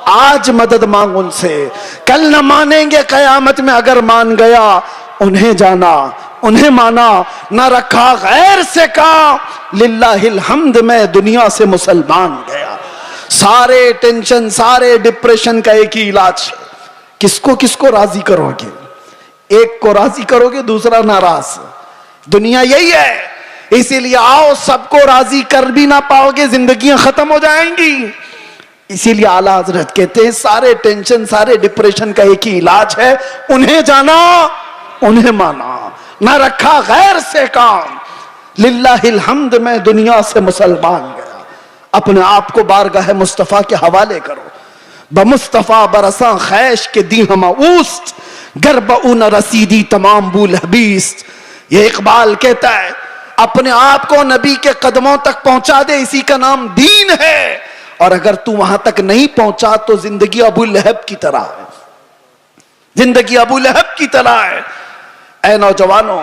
آج مدد مانگ ان سے، کل نہ مانیں گے قیامت میں، اگر مان گیا انہیں جانا انہیں مانا، نہ رکھا غیر سے کام، للہ الحمد میں دنیا سے مسلمان گیا۔ سارے ٹینشن، سارے ڈپریشن کا ایک ہی علاج ہے، کس کو راضی کرو گے؟ ایک کو راضی کرو گے دوسرا ناراض۔ دنیا یہی ہے، اسی لیے آؤ سب کو راضی کر بھی نہ پاؤ گے، زندگیاں ختم ہو جائیں گی۔ اسی لیے اعلیٰ حضرت کہتے ہیں سارے ٹینشن، سارے ڈپریشن کا ایک ہی علاج ہے، انہیں جانا انہیں مانا، نہ رکھا غیر سے کام، للہ الحمد میں دنیا سے مسلمان گیا۔ اپنے آپ کو بارگاہ مصطفیٰ کے حوالے کرو۔ بمصطفیٰ برساں خیش کے دی ہم اوست، گرب اون رسیدی تمام بول حبیست۔ یہ اقبال کہتا ہے اپنے آپ کو نبی کے قدموں تک پہنچا دے، اسی کا نام دین ہے، اور اگر تو وہاں تک نہیں پہنچا تو زندگی ابو لہب کی طرح ہے، زندگی ابو لہب کی طرح ہے۔ اے نوجوانوں،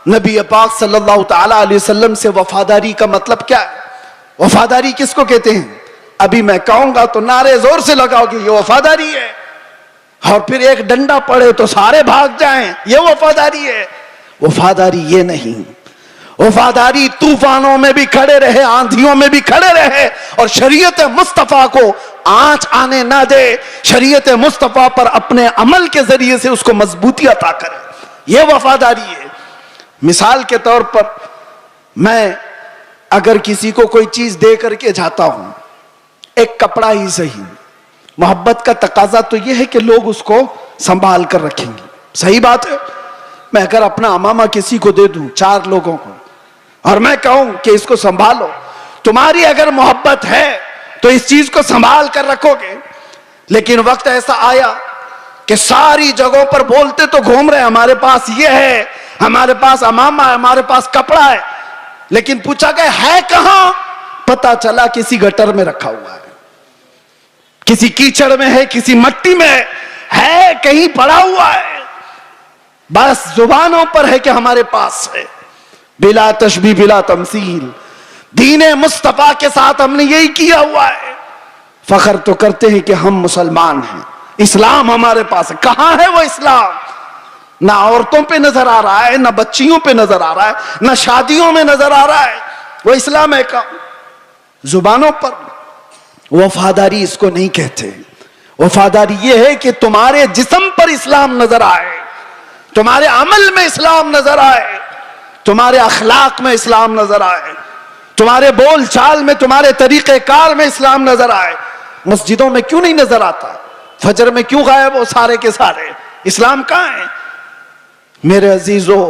نبی پاک صلی اللہ تعالی علیہ وسلم سے وفاداری کا مطلب کیا ہے؟ وفاداری کس کو کہتے ہیں؟ ابھی میں کہوں گا تو نعرے زور سے لگاؤ گے یہ وفاداری ہے، اور پھر ایک ڈنڈا پڑے تو سارے بھاگ جائیں یہ وفاداری ہے۔ وفاداری یہ نہیں، وفاداری طوفانوں میں بھی کھڑے رہے، آندھیوں میں بھی کھڑے رہے، اور شریعت مصطفیٰ کو آنچ آنے نہ دے، شریعت مصطفیٰ پر اپنے عمل کے ذریعے سے اس کو مضبوطی عطا کرے، یہ وفاداری ہے۔ مثال کے طور پر میں اگر کسی کو کوئی چیز دے کر کے جاتا ہوں، ایک کپڑا ہی صحیح، محبت کا تقاضا تو یہ ہے کہ لوگ اس کو سنبھال کر رکھیں گے، صحیح بات ہے۔ میں اگر اپنا امامہ کسی کو دے دوں 4 لوگوں کو، اور میں کہوں کہ اس کو سنبھالو، تمہاری اگر محبت ہے تو اس چیز کو سنبھال کر رکھو گے۔ لیکن وقت ایسا آیا کہ ساری جگہوں پر بولتے تو گھوم رہے ہمارے پاس یہ ہے، ہمارے پاس امامہ ہے، ہمارے پاس کپڑا ہے، لیکن پوچھا گیا ہے کہاں؟ پتا چلا کسی گٹر میں رکھا ہوا ہے، کسی کیچڑ میں ہے، کسی مٹی میں ہے، کہیں پڑا ہوا ہے، بس زبانوں پر ہے کہ ہمارے پاس ہے۔ بلا تشبیہ بلا تمثیل، دین مصطفیٰ کے ساتھ ہم نے یہی کیا ہوا ہے۔ فخر تو کرتے ہیں کہ ہم مسلمان ہیں، اسلام ہمارے پاس ہے۔ کہاں ہے وہ اسلام؟ نہ عورتوں پہ نظر آ رہا ہے، نہ بچیوں پہ نظر آ رہا ہے، نہ شادیوں میں نظر آ رہا ہے، وہ اسلام ہے کہاں؟ زبانوں پر۔ وفاداری اس کو نہیں کہتے، وفاداری یہ ہے کہ تمہارے جسم پر اسلام نظر آئے، تمہارے عمل میں اسلام نظر آئے، تمہارے اخلاق میں اسلام نظر آئے، تمہارے بول چال میں، تمہارے طریقہ کار میں اسلام نظر آئے۔ مسجدوں میں کیوں نہیں نظر آتا؟ فجر میں کیوں غائب ہو سارے کے سارے؟ اسلام کہاں ہے؟ میرے عزیزو،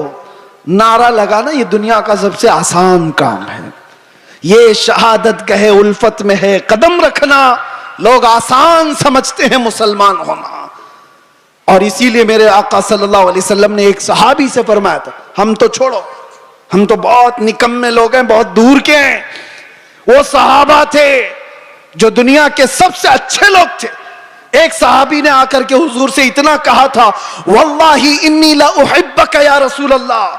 نعرہ لگانا یہ دنیا کا سب سے آسان کام ہے، یہ شہادت گہے الفت میں ہے، قدم رکھنا لوگ آسان سمجھتے ہیں مسلمان ہونا۔ اور اسی لیے میرے آقا صلی اللہ علیہ وسلم نے ایک صحابی سے فرمایا تھا، ہم تو چھوڑو، ہم تو بہت نکمے لوگ ہیں، بہت دور کے ہیں، وہ صحابہ تھے جو دنیا کے سب سے اچھے لوگ تھے، ایک صحابی نے آ کر کے حضور سے اتنا کہا تھا، واللہ انی لا احبک یا رسول اللہ،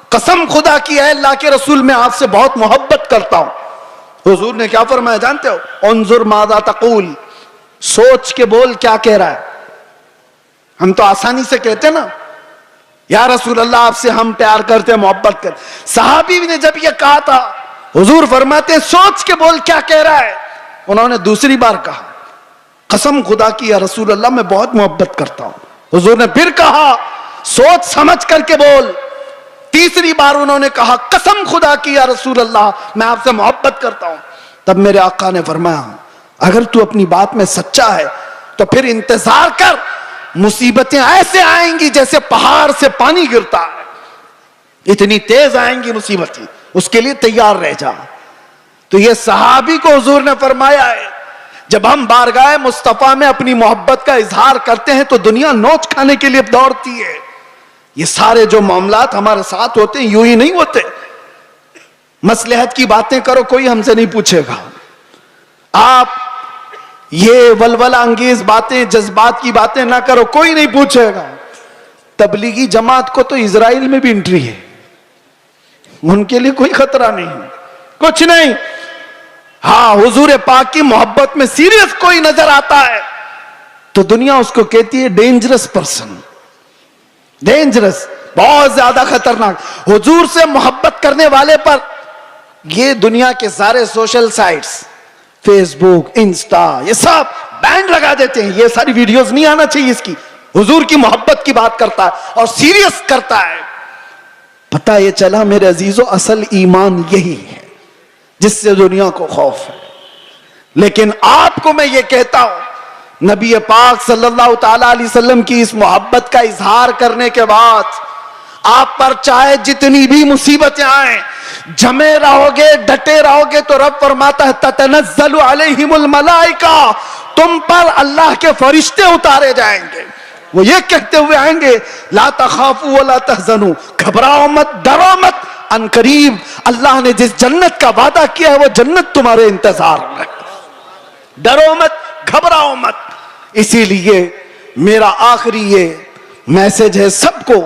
قسم خدا کی ہے اللہ کے رسول میں آپ سے بہت محبت کرتا ہوں۔ حضور نے کیا فرمایا جانتے ہو؟ انظر ماذا تقول، سوچ کے بول کیا کہہ رہا ہے۔ ہم تو آسانی سے کہتے نا یا رسول اللہ آپ سے ہم پیار کرتے ہیں، محبت کرتے۔ صحابی نے جب یہ کہا تھا، حضور فرماتے ہیں سوچ کے بول کیا کہہ رہا ہے۔ انہوں نے دوسری بار کہا، قسم خدا کی یا رسول اللہ میں بہت محبت کرتا ہوں۔ حضور نے پھر کہا سوچ سمجھ کر کے بول۔ تیسری بار انہوں نے کہا قسم خدا کی یا رسول اللہ میں آپ سے محبت کرتا ہوں۔ تب میرے آقا نے فرمایا اگر تو اپنی بات میں سچا ہے تو پھر انتظار کر، مصیبتیں ایسے آئیں گی جیسے پہاڑ سے پانی گرتا ہے، اتنی تیز آئیں گی مصیبتیں، اس کے لیے تیار رہ جا۔ تو یہ صحابی کو حضور نے فرمایا ہے جب ہم بارگاہ مصطفیٰ میں اپنی محبت کا اظہار کرتے ہیں تو دنیا نوچ کھانے کے لیے دوڑتی ہے۔ یہ سارے جو معاملات ہمارے ساتھ ہوتے ہیں یوں ہی نہیں ہوتے۔ مصلحت کی باتیں کرو کوئی ہم سے نہیں پوچھے گا، آپ یہ ولولہ انگیز باتیں جذبات کی باتیں نہ کرو کوئی نہیں پوچھے گا۔ تبلیغی جماعت کو تو اسرائیل میں بھی انٹری ہے، ان کے لیے کوئی خطرہ نہیں، کچھ نہیں۔ ہاں حضور پاک کی محبت میں سیریس کوئی نظر آتا ہے تو دنیا اس کو کہتی ہے ڈینجرس پرسن، ڈینجرس، بہت زیادہ خطرناک۔ حضور سے محبت کرنے والے پر یہ دنیا کے سارے سوشل سائٹس، فیس بک، انسٹا، یہ سب بینڈ لگا دیتے ہیں، یہ ساری ویڈیوز نہیں آنا چاہیے اس کی۔ حضور کی محبت کی بات کرتا ہے اور سیریس کرتا ہے۔ پتہ یہ چلا میرے عزیزو اصل ایمان یہی ہے جس سے دنیا کو خوف ہے۔ لیکن آپ کو میں یہ کہتا ہوں نبی پاک صلی اللہ تعالی علیہ وسلم کی اس محبت کا اظہار کرنے کے بعد آپ پر چاہے جتنی بھی مصیبتیں آئیں، جمے رہو گے، ڈٹے رہو گے تو رب فرماتا ہے تتنزل علیہم الملائکہ، تم پر اللہ کے فرشتے اتارے جائیں گے، وہ یہ کہتے ہوئے آئیں گے لا تخافوا ولا تحزنوا، گھبراؤ مت، ڈرو مت، ان قریب اللہ نے جس جنت کا وعدہ کیا ہے وہ جنت تمہارے انتظار میں، ڈرو مت، گھبراؤ مت۔ اسی لیے میرا آخری یہ میسج ہے سب کو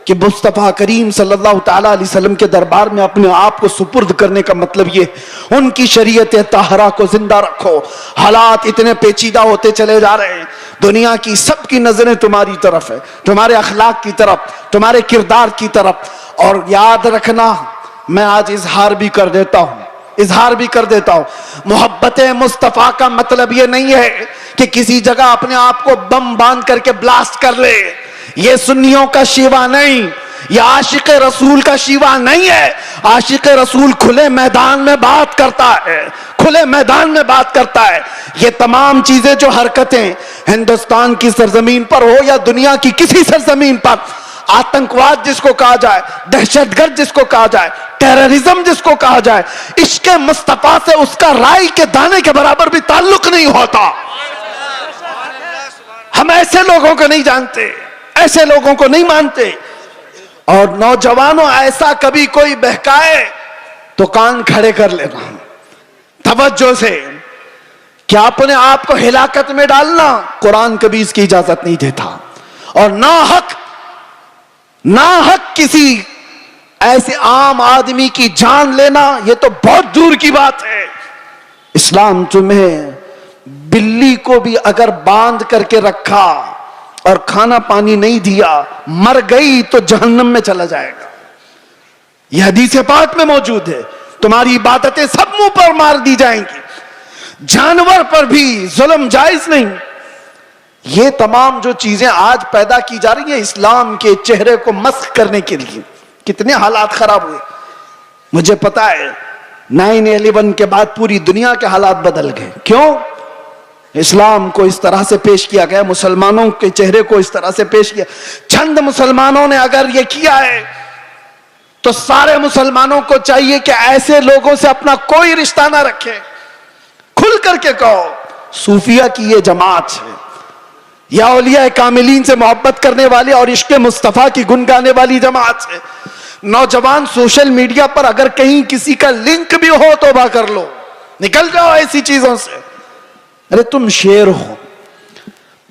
کہ مصطفیٰ کریم صلی اللہ تعالیٰ علیہ وسلم کے دربار میں اپنے آپ کو سپرد کرنے کا مطلب یہ ان کی شریعت طاہرہ کو زندہ رکھو۔ حالات اتنے پیچیدہ ہوتے چلے جا رہے ہیں، دنیا کی سب کی نظریں تمہاری طرف ہے، تمہارے اخلاق کی طرف، تمہارے کردار کی طرف۔ اور یاد رکھنا میں آج اظہار بھی کر دیتا ہوں، محبت مصطفیٰ کا مطلب یہ نہیں ہے کہ کسی جگہ اپنے آپ کو بم باندھ کر کے بلاسٹ کر لے، یہ سنیوں کا شیوا نہیں، یہ عاشق رسول کا شیوا نہیں ہے۔ عاشق رسول کھلے میدان میں بات کرتا ہے، کھلے میدان میں بات کرتا ہے۔ یہ تمام چیزیں جو حرکتیں ہندوستان کی سرزمین پر ہو یا دنیا کی کسی سرزمین پر، آتنکواد جس کو کہا جائے، دہشت گرد جس کو کہا جائے، ٹیررزم جس کو کہا جائے، عشق مصطفیٰ سے اس کا رائی کے دانے کے برابر بھی تعلق نہیں ہوتا۔ ہم ایسے لوگوں کو نہیں جانتے، ایسے لوگوں کو نہیں مانتے۔ اور نوجوانوں ایسا کبھی کوئی بہکائے تو کان کھڑے کر لینا توجہ سے، کہ اپنے آپ کو ہلاکت میں ڈالنا قرآن کبھی اس کی اجازت نہیں دیتا۔ اور ناحق کسی ایسے عام آدمی کی جان لینا یہ تو بہت دور کی بات ہے۔ اسلام تمہیں بلی کو بھی اگر باندھ کر کے رکھا اور کھانا پانی نہیں دیا، مر گئی تو جہنم میں چلا جائے گا، یہ حدیث پاک میں موجود ہے۔ تمہاری عبادتیں سب منہ پر مار دی جائیں گی، جانور پر بھی ظلم جائز نہیں۔ یہ تمام جو چیزیں آج پیدا کی جا رہی ہیں اسلام کے چہرے کو مسخ کرنے کے لیے، کتنے حالات خراب ہوئے مجھے پتا ہے۔ 9/11 کے بعد پوری دنیا کے حالات بدل گئے، کیوں؟ اسلام کو اس طرح سے پیش کیا گیا، مسلمانوں کے چہرے کو اس طرح سے پیش کیا۔ چند مسلمانوں نے اگر یہ کیا ہے تو سارے مسلمانوں کو چاہیے کہ ایسے لوگوں سے اپنا کوئی رشتہ نہ رکھے، کھل کر کے کہو۔ صوفیہ کی یہ جماعت ہے یا اولیاء کاملین سے محبت کرنے والی اور عشق مصطفیٰ کی گن گانے والی جماعت ہے۔ نوجوان سوشل میڈیا پر اگر کہیں کسی کا لنک بھی ہو توبہ کر لو، نکل جاؤ ایسی چیزوں سے۔ ارے تم شیر ہو،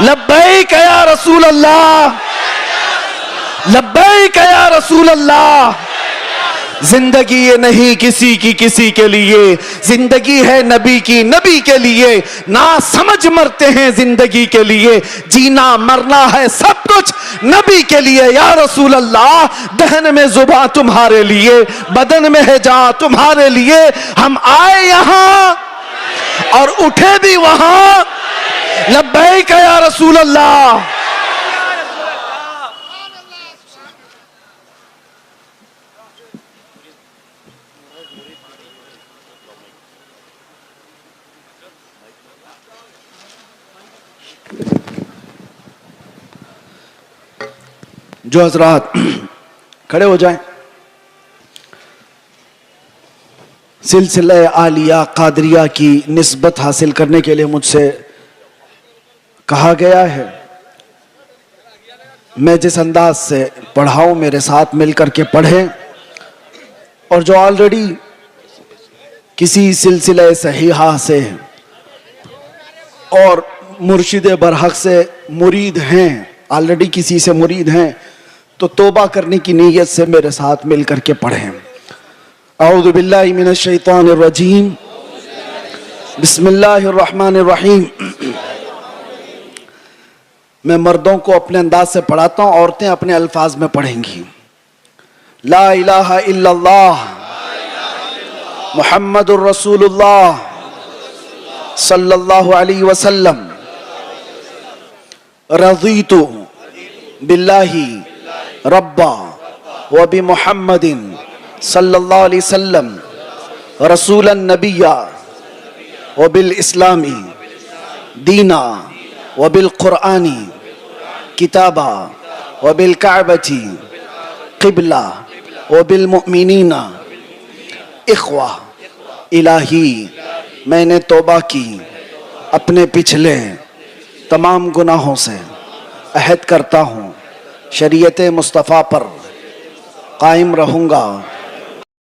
لبیک یا رسول اللہ، لبیک یا رسول اللہ۔ زندگی یہ نہیں کسی کی کسی کے لیے، زندگی ہے نبی کی نبی کے لیے، نہ سمجھ مرتے ہیں زندگی کے لیے، جینا مرنا ہے سب کچھ نبی کے لیے۔ یا رسول اللہ، دہن میں زباں تمہارے لیے، بدن میں ہے جان تمہارے لیے، ہم آئے یہاں اور اٹھے بھی وہاں، لبیک یا رسول اللہ۔ جو حضرات کھڑے ہو جائیں، سلسلہ عالیہ قادریہ کی نسبت حاصل کرنے کے لیے مجھ سے کہا گیا ہے، میں جس انداز سے پڑھاؤں میرے ساتھ مل کر کے پڑھیں، اور جو آلریڈی کسی سلسلہ صحیحہ سے اور مرشد برحق سے مرید ہیں، آلریڈی کسی سے مرید ہیں، تو توبہ کرنے کی نیت سے میرے ساتھ مل کر کے پڑھیں۔ اعوذ باللہ من الشیطان الرجیم، بسم اللہ الرحمن الرحیم۔ میں مردوں کو اپنے انداز سے پڑھاتا ہوں، عورتیں اپنے الفاظ میں پڑھیں گی۔ لا الہ الا اللہ محمد الرسول اللہ صلی اللہ علیہ وسلم، رضیت باللہ ربا وبمحمد صلی اللہ علیہ وسلم رسول النبی وبالاسلام دینا وبالقرآن کتابا وبالکعبۃ قبلہ وبالمؤمنین اخوہ۔ الہی، میں نے توبہ کی، اپنے پچھلے تمام گناہوں سے عہد کرتا ہوں شریعت مصطفیٰ پر قائم رہوں گا،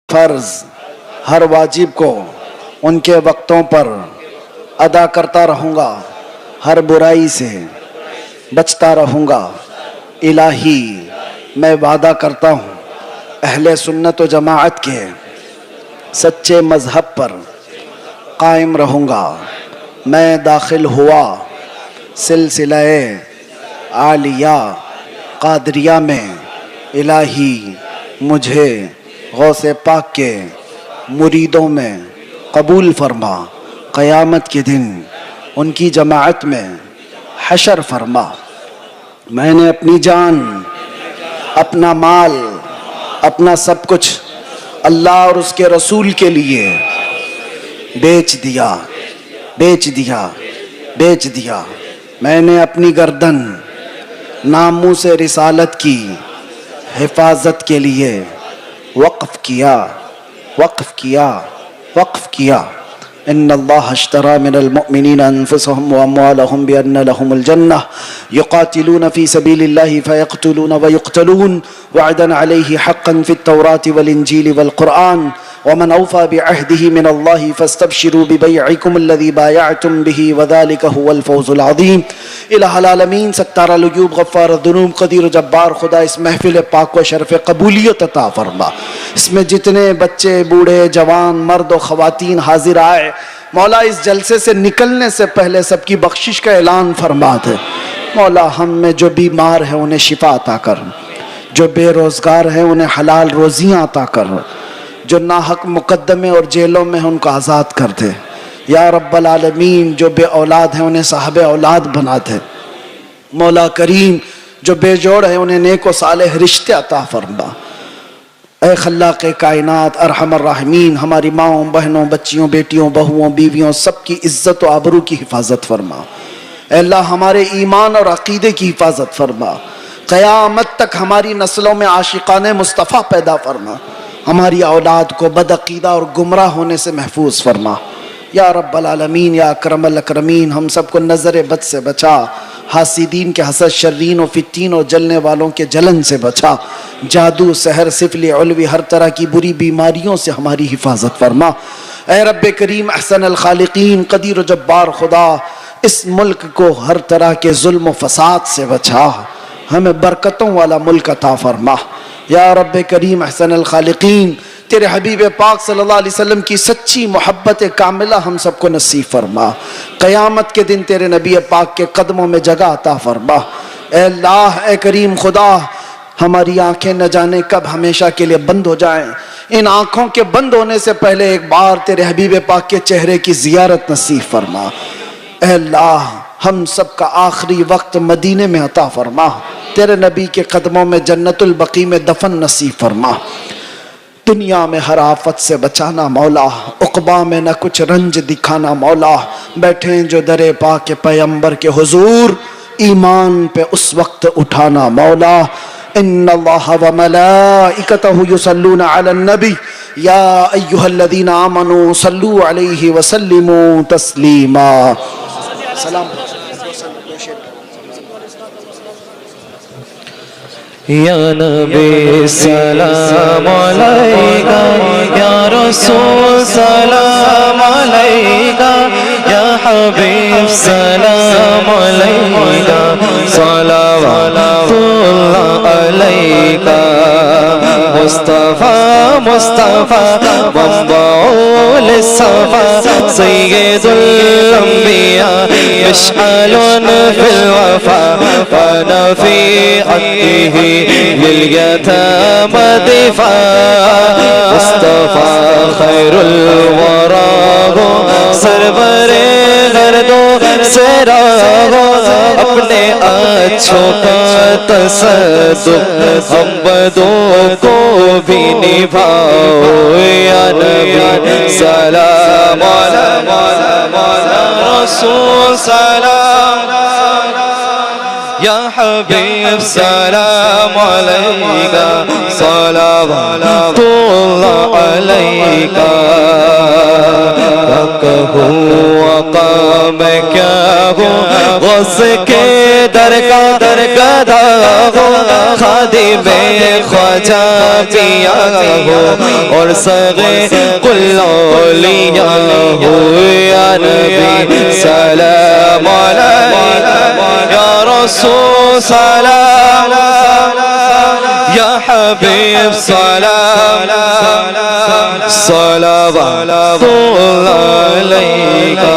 فرض ہر واجب کو ان کے وقتوں پر ادا کرتا رہوں گا، ہر برائی سے بچتا رہوں گا۔ الہی، میں وعدہ کرتا ہوں اہل سنت و جماعت کے سچے مذہب پر قائم رہوں گا۔ میں داخل ہوا سلسلہ عالیہ قادریہ میں، الہی مجھے غوث پاک کے مریدوں میں قبول فرما، قیامت کے دن ان کی جماعت میں حشر فرما۔ میں نے اپنی جان، اپنا مال، اپنا سب کچھ اللہ اور اس کے رسول کے لیے بیچ دیا، بیچ دیا، بیچ دیا۔ میں نے اپنی گردن ناموس رسالت کی حفاظت کے لیے وقف کیا، وقف کیا، وقف کیا۔ ان اللہ اشترى من المؤمنین انفسهم واموالهم بان لهم الجنہ یقاتلون فی سبیل اللہ فیقتلون ویقتلون وعدا علیہ حقا فی التوراة والانجیل والقرآن ومن اوفى بعهده من اللہ فاستبشروا ببیعکم الذی بایعتم به وذلك هو الفوز العظیم۔ الہ العالمین، ستار العیوب، غفار الذنوب، قدیر و جبار، خدا اس محفل پاک کو شرف قبولیت عطا فرما۔ اس میں جتنے بچے، بوڑھے، جوان، مرد و خواتین حاضر آئے، مولا اس جلسے سے نکلنے سے پہلے سب کی بخشش کا اعلان فرما دے۔ مولا ہم میں جو بیمار ہیں انہیں شفا عطا کر، جو بے روزگار ہیں انہیں حلال روزیاں عطا کر، جو ناحق مقدمے اور جیلوں میں ہیں ان کو آزاد کر دے۔ یا رب العالمین، جو بے اولاد ہیں انہیں صاحب اولاد بنا دے۔ مولا کریم، جو بے جوڑ ہیں انہیں نیک و صالح رشتے عطا فرما۔ اے خلاق کائنات، ارحم الراحمین، ہماری ماؤں، بہنوں، بچیوں، بیٹیوں، بہوؤں، بیویوں، سب کی عزت و آبرو کی حفاظت فرما۔ اے اللہ ہمارے ایمان اور عقیدے کی حفاظت فرما۔ قیامت تک ہماری نسلوں میں عاشقان مصطفیٰ پیدا فرما۔ ہماری اولاد کو بدعقیدہ اور گمراہ ہونے سے محفوظ فرما۔ یا رب العالمین، یا اکرم الاکرمین، ہم سب کو نظر بد سے بچا، حاسدین کے حسد، شرین و فتین اور جلنے والوں کے جلن سے بچا، جادو، سحر، سفلی، علوی، ہر طرح کی بری بیماریوں سے ہماری حفاظت فرما۔ اے رب کریم احسن الخالقین، قدیر و جبار خدا، اس ملک کو ہر طرح کے ظلم و فساد سے بچا، ہمیں برکتوں والا ملک عطا فرما۔ یا رب کریم احسن الخالقین، تیرے حبیب پاک صلی اللہ علیہ وسلم کی سچی محبت کاملہ ہم سب کو نصیب فرما۔ قیامت کے دن تیرے نبی پاک کے قدموں میں جگہ عطا فرما۔ اے اللہ، اے کریم خدا، ہماری آنکھیں نہ جانے کب ہمیشہ کے لیے بند ہو جائیں، ان آنکھوں کے بند ہونے سے پہلے ایک بار تیرے حبیب پاک کے چہرے کی زیارت نصیب فرما۔ اے اللہ، ہم سب کا آخری وقت مدینے میں عطا فرما، تیرے نبی کے قدموں میں جنت البقیع میں دفن نصیب فرما۔ دنیا میں ہر آفت سے بچانا مولا، عقبہ میں نہ کچھ رنج دکھانا مولا۔ بیٹھے ہیں جو در پاک کے پیغمبر کے حضور، ایمان پہ اس وقت اٹھانا مولا۔ ان اللہ وملائکتہ یصلون علی النبی یا ایھا الذین آمنوا صلوا علیہ وسلموا تسلیما۔ سلام یا نبی سلام علیکہ، یا رسول سلام علیکہ، یا حبیب سلام علیکہ، صلوات اللہ علیکہ۔ مصطفیٰ مصطفیٰ منبع للصفا، سید الانبیاء مشعل فی الوفا، فانا فی حقہ للیتامى دفاع۔ مصطفیٰ خیر الورا ہو، سرور گردوں سے راہو، اپنے اچھوں کا تصدق ہم بدوں کو بھی نبھاؤ۔ یا نبی سلام علیکہ، رسول سلام، یا حبیب سلام علیکہ، صلوات اللہ علیکہ۔ کہوں آقا میں کیا ہوں، غوث کے در کا گدا ہوں، خادم خواجہ پیا ہوں، اور سغے کل اولیاء ہوں۔ یا نبی سلام علیکہ، یا رسول سلام، یا حبیب سلام، صلوات اللہ علیکہ۔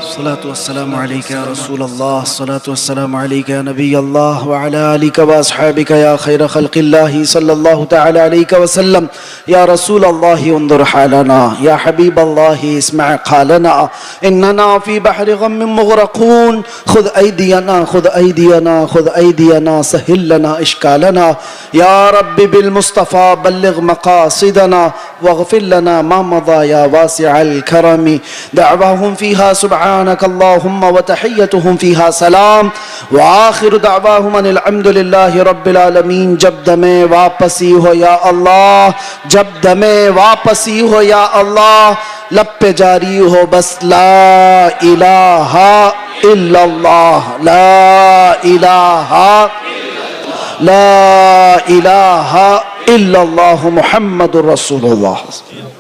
الصلاة والسلام عليك يا رسول الله، الصلاة والسلام عليك يا نبي الله، وعلى آلك وأصحابك يا خير خلق الله صلى الله تعالى عليك وسلم۔ يا رسول الله انظر حالنا، يا حبيب الله اسمع قالنا، إننا في بحر غم مغرقون، خذ أيدينا خذ أيدينا خذ أيدينا، سهل لنا إشكالنا، يا رب بالمصطفى بلغ مقاصدنا، واغفر لنا ما مضى يا واسع الكرم۔ دعواهم فيها سبحانك اللهم وتحيتهم فيها سلام، وآخر دعواهم ان الحمد لله رب العالمین۔ جب دمیں واپسی ہو یا اللہ، جب دمیں واپسی ہو یا اللہ، لب پہ جاری ہو بس لا الہ الا اللہ، لا الہ لا الہ الا اللہ محمد رسول اللہ۔